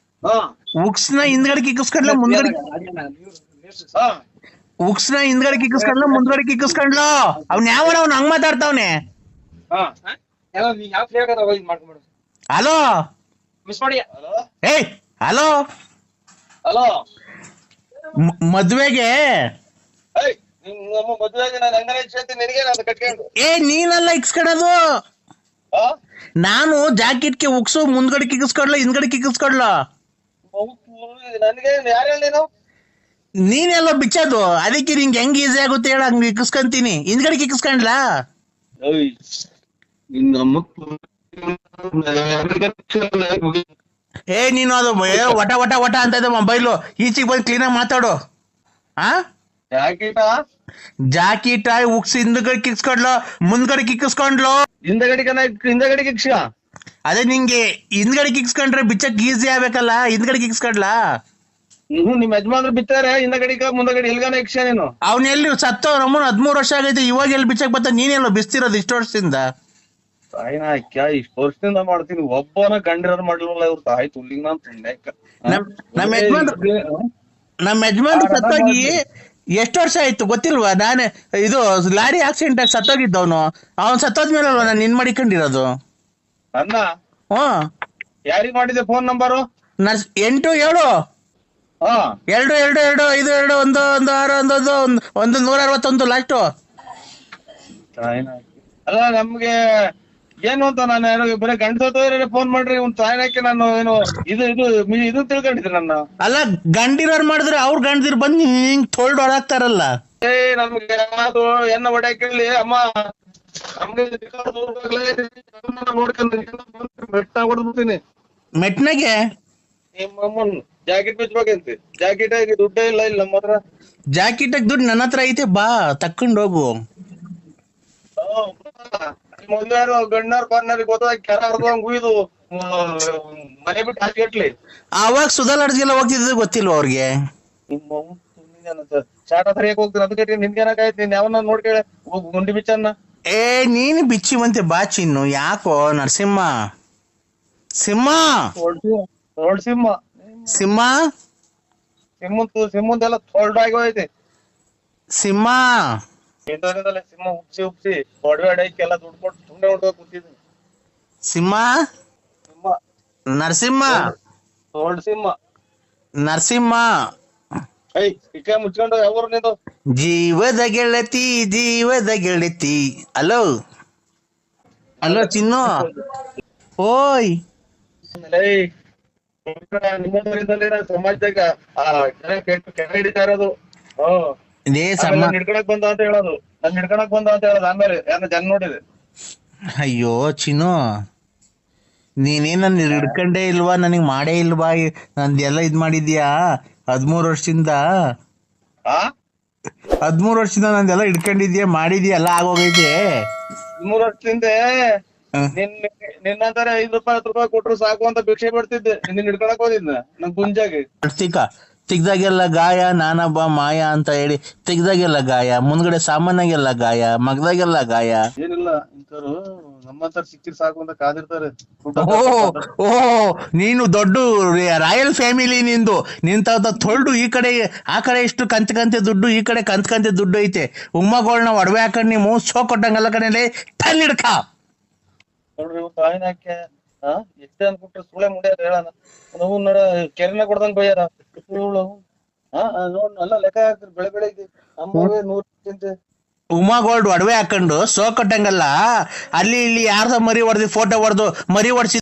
Speaker 2: ಉಕ್ಸ್ನ ಹಿಂದ್ಗಡೆ ಕಿಕ್ಕಿಸ್ಕೊಂಡ್ಲ ಮುಂದ್ಗಡೆ ಉಕ್ಸ್ನ ಹಿಂದ್ಗಡೆ ಕಿಕ್ಕಿಸ್ಕೊಂಡ್ಲ ಮುಂದ್ಗಡೆ ಕಿಕ್ಕಿಸ್ಕೊಂಡ್ಲ ಅವ್ನ ಯಾವ ಅವ್ನ ಹಂಗ್ ಮಾತಾಡ್ತಾವ್ನೆ. ಹಲೋ ಏಯ್ ಹಲೋ ಮದ್ವೆಗೆ ಏ ನೀನಲ್ಲ ಇಕ್ಸ್ಕೊಳೋದು, ನಾನು ಜಾಕೆಟ್ಗೆ ಉಕ್ಸು ಮುಂದ್ಗಡೆ ಕಿಕ್ಕಿಸ್ಕೊಡ್ಲ ಹಿಂದ್ಗಡೆ ಕಿಕ್ಕಿಸ್ಕೊಡ್ಲ? ನೀನೆಲ್ಲ ಬಿಚ್ಚೋದು, ಅದಕ್ಕೆ ನಿಂಗೆ ಹೆಂಗ್ ಈಸಿ ಆಗುತ್ತೆ ಹೇಳ, ಹಂಗ್ ಇಕ್ಕಿಸ್ಕೊಂತೀನಿ. ಹಿಂದ್ಗಡೆ ಕಿಕ್ಕಿಸ್ಕೊಂಡ್ಲಾ? ಏ ನೀನು ಅದು ವಟ ವಟ ವಟ ಅಂತ ಇದೆ ಮೊಬೈಲು, ಈಚೆಗೆ ಬಂದು ಕ್ಲೀನಾಗಿ ಮಾತಾಡು. ಆ ಜಾಕೆಟ್ ಉಕ್ಸ್ ಹಿಂದ್ಗಡೆ ಕಿಕ್ಸ್ಕೊಂಡ್ಲು ಮುಂದ್ಗಡೆ ಕಿಕ್ಕಿಸ್ಕೊಂಡ್ಲು?
Speaker 3: ಹಿಂದಗಡೆ ಕಿಕ್ಸ.
Speaker 2: ಅದೇ ನಿಂಗೆ ಹಿಂದ್ಗಡೆ ಕಿಕ್ಸ್ಕೊಂಡ್ರೆ ಬಿಚ್ಚಕ್ ಈಸಿ ಆಗ್ಬೇಕಲ್ಲ, ಹಿಂದ್ಗಡೆ ಕಿಕ್ಸ್ಕೊಂಡ್ಲಾ?
Speaker 3: ನಿಮ್ ಯಜಮಾನ್ರು ಬಿತ್ತಾರೆ ಹಿಂದಗಡಿಗ ಮುಂದಗಡೆ ಎಲ್ಗಾನ ಯಕ್ಷ ನೀನು.
Speaker 2: ಅವ್ನ ಎಲ್ಲಿ ಸತ್ತೋ ನಮ್ಮನ್ 13 ವರ್ಷ ಆಗೈತೆ, ಇವಾಗ ಎಲ್ಲಿ ಬಿಚ್ಚಕ್ ಬತ್ತ? ನೀನೆಲ್ಲ ಬಿಸ್ತಿರೋದು ಇಷ್ಟು ವರ್ಷದಿಂದ?
Speaker 3: ತಾಯಿನ ಇಷ್ಟು ವರ್ಷದಿಂದ ಮಾಡ್ತೀನಿ, ಒಬ್ಬನ ಗಂಡಿರೋರು ಮಾಡ್ಲಿಲ್ಲ ಇವ್ರು ತಾಯಿ ತುಲ್ಲಿಂಗ್ ನಾನ್ ತುಂಡ್ಯಾಕ.
Speaker 2: ನಮ್ಮ ಯಜಮಾನ್ರು ಸತ್ತೋಗಿ ಎಷ್ಟು ವರ್ಷ ಆಯ್ತು ಗೊತ್ತಿಲ್ವಾ? ನಾನೇ ಇದು ಲಾರಿ ಆಕ್ಸಿಡೆಂಟ್ ಆಗಿ ಸತ್ತೋಗಿದ್ದವನು, ಅವ್ನ್ ಸತ್ತೋದ್ಮೇಲೆ ಅಲ್ವಾ ನಾನು ನಿನ್ ಮಾಡಿಕೊಂಡಿರೋದು.
Speaker 3: ಅನ್ನ
Speaker 2: ಹ್ಮ್
Speaker 3: ಯಾರಿಗ್ ಮಾಡಿದೆ ಫೋನ್ ನಂಬರು?
Speaker 2: 87 2 2 2 5 2 1 1 6 1 161 ಲಾಸ್ಟು.
Speaker 3: ಅಲ್ಲ ನಮ್ಗೆ ಏನು ಅಂತ ನಾನು ಏನೋ ಬರೀ ಗಂಡಸೋದ್ರೆ ಫೋನ್ ಮಾಡ್ರಿ ಒಂದ್ ತಾಯಿನಕ್ಕೆ ನಾನು ಏನು ಇದು ತಿಳ್ಕೊಂಡಿದ್ದೆ ನನ್ನ.
Speaker 2: ಅಲ್ಲ ಗಂಡಿರೋರ್ ಮಾಡಿದ್ರೆ ಅವ್ರ ಗಂಡದಿರ್ ಬಂದು ಹಿಂಗ್ ತೊಳ್ದು ಹೊಡಾಕ್ತಾರಲ್ಲ.
Speaker 3: ನಮ್ಗೆ ಅದು ಎನ್ನ ಹೊಡ್ಯಾಕಿರ್ಲಿ ಅಮ್ಮ, ನಮ್ಗೆ ನೋಡ್ಕೊಂಡು ಬೆಟ್ಟ ಹೊಡೆದ್ಬಿಡ್ತೀನಿ
Speaker 2: ಮೆಟ್ನಾಗೆ.
Speaker 3: ನಿಮ್ಮ ಅಮ್ಮನ್ ಜಾಕೆಟ್ ಬಿಚ್ಬೇಕಂತೆ, ಜಾಕೆಟ್ ಆಗಿ ದುಡ್ಡೇ ಇಲ್ಲ ಇಲ್ಲಿ ನಮ್ಮ ಹತ್ರ.
Speaker 2: ಜಾಕೆಟ್ ದುಡ್ಡು ನನ್ನ ಹತ್ರ ಐತೆ, ಬಾ ತಕೊಂಡ್ ಹೋಗು.
Speaker 3: ಮೊದ್ಲಾರು ಗಣ್ಣಾರ್ ಬರ್ನಾರಿಗೆ ಗೊತ್ತಾಗ ಕೆರ ಹರ್ದಂಗ್ ಉಯ್ದು ಮನೆ ಬಿಟ್ಟು ಹಾಕಿಟ್ಲಿ.
Speaker 2: ಅವಾಗ ಸುಧಾಲಾಡ್ಗೆಲ್ಲ ಹೋಗ್ತಿದ್ದು ಗೊತ್ತಿಲ್ವ ಅವ್ರಿಗೆ?
Speaker 3: ಚಾಟ ಹರಿಯಕ್ ಹೋಗ್ತೀನಿ, ಅದಕ್ಕೆ ನಿನ್ಗೇನಾಗಾಯ್ತು? ನೀನ್ ಯಾವನ್ನ ನೋಡ್ಕೇಳ ಗುಂಡಿ ಬಿಚ್ಚನ್ನ.
Speaker 2: ಏ ನೀನು ಬಿಚ್ಚಿವಂತೆ ಬಾ ಚಿನ್ನು, ಯಾಕೋ ನರಸಿಂಹ ಸಿಂಹ
Speaker 3: ಸಿಂಹ
Speaker 2: ಸಿಂಹ
Speaker 3: ಸಿಂಹದೆಲ್ಲ ತೊಳ್ದಾಗಿ ಹೋಯ್ತೆ.
Speaker 2: ಸಿಂಹ
Speaker 3: ಇಂಥದ್ರಿಂದಲೇ ಸಿಂಹ ಉಪ್ಸಿ ಒಡವೆ ಅಡಕ್ಕೆಲ್ಲ ದುಡ್ಡು ಕೊಟ್ಟು ತುಂಡೆ ಹೊಡ್ಕೊ ಕೂತಿದ್ವಿ.
Speaker 2: ಸಿಂಹ ನರಸಿಂಹ
Speaker 3: ಸಿಂಹ
Speaker 2: ನರಸಿಂಹ
Speaker 3: ಇಕ್ಕ ಮುಚ್ಕೊಂಡು ಯಾವ್ರು ನೀನು?
Speaker 2: ಜೀವದ ಗೆಳತಿ. ಹಲೋ ಹಲೋ ಚಿನ್ನು, ಓಯ್
Speaker 3: ನಿಮ್ಮದರಿಂದಲೇ ಸಮಾಜದಾಗ ಕೆರೆ ಹಿಡಿತಾ ಇರೋದು. ಹಿಡ್ಕೊಳಕ್ ಬಂದ ಅಂತ ಹೇಳೋದು, ನನ್ ಹಿಡ್ಕೊಳಕ್ ಬಂದ ಅಂತ ಹೇಳೋದು. ಆಮೇಲೆ ಯಾರ ಜನ ನೋಡಿದೆ.
Speaker 2: ಅಯ್ಯೋ ಚಿನ್ನು, ನೀನೇನ್ ನನ್ ಹಿಡ್ಕೊಂಡೇ ಇಲ್ವಾ? ನನಗ್ ಮಾಡೇ ಇಲ್ವಾ? ನಂದೆಲ್ಲ ಇದ್ ಮಾಡಿದ್ಯಾ 13 ವರ್ಷದಿಂದ? 13 ವರ್ಷದಿಂದ ನಂದೆಲ್ಲ ಹಿಡ್ಕೊಂಡಿದ್ಯಾ, ಮಾಡಿದ್ಯಾ, ಎಲ್ಲ ಆಗೋಗೈತೆ.
Speaker 3: 13 ವರ್ಷದಿಂದ ನಿನ್ನಂತಾರೆ 5 ರೂಪಾಯಿ 10 ರೂಪಾಯಿ ಕೊಟ್ರು ಸಾಕು ಅಂತ ಭಿಕ್ಷೆ ಬಿಡ್ತಿದ್ದೆ. ನಿನ್ನ ಹಿಡ್ಕೊಳಕ್ ಹೋದಿದ್ನ ನನ್ ಗುಂಜಾಗಿ.
Speaker 2: ತೆಗ್ದಾಗೆಲ್ಲ ಗಾಯ, ನಾನಬ್ಬ ಮಾಯ ಅಂತ ಹೇಳಿ ತೆಗ್ದಾಗೆಲ್ಲ ಗಾಯ, ಮುಂದ್ಗಡೆ ಸಾಮಾನ್ಯಾಗೆಲ್ಲ ಗಾಯ, ಮಗದಾಗೆಲ್ಲ ಗಾಯ.
Speaker 3: ಏನಿಲ್ಲ ಇಂಥವ್ರು ನಮ್ಮಂತರ ಸಿಕ್ಕಿರ್ ಸಾಕು ಅಂತ ಕಾದಿರ್ತಾರೆ.
Speaker 2: ಓ ನೀನು ದೊಡ್ಡ ರಾಯಲ್ ಫ್ಯಾಮಿಲಿ ನಿಂದು. ನಿಂತ ತೊಳ್ದು ಈ ಕಡೆ ಆ ಕಡೆ ಇಷ್ಟು ಕಂತೆ ದುಡ್ಡು, ಈ ಕಡೆ ಕಂತೆ ದುಡ್ಡು ಐತೆ. ಉಮ್ಮಗಳನ್ನ ಒಡವೆ ಹಾಕೊಂಡ್ ನೀವು ಸೋ ಕೊಟ್ಟಂಗಲ್ಲ ಕಣಲೆ ತಲ್ ಹಿಡ್ಕ.
Speaker 3: ನೋಡ್ರಿ ತಾಯಿನಾಕೆ ಎಷ್ಟೇ ಅನ್ಬಿಟ್ರೆ ಸುಳೆ ಮುಡಿಯೋದು ಹೇಳೋಣ. ನಾವು ನೋಡ ಕೆರೆನ ಕೊಡ್ದಂಗ್ ಬೈಯಾರ. ನೋಡ್ ಎಲ್ಲ ಲೆಕ್ಕ ಹಾಕ್ತಿರ್ ಬೆಳಗ್ಗೆ ನಮ್ಮವೇ 100 ಚಿಂತೆ.
Speaker 2: ಉಮ್ಮಗೋಲ್ಡ್ ಒಡವೆ ಹಾಕೊಂಡು ಸೋ ಕೊಟ್ಟಂಗಲ್ಲ, ಅಲ್ಲಿ ಇಲ್ಲಿ ಯಾರ್ದ ಮರಿ ಹೊಡೆದಿ ಫೋಟೋ ಹೊಡೆದು ಮರಿ ಹೊಡ್ಸಿ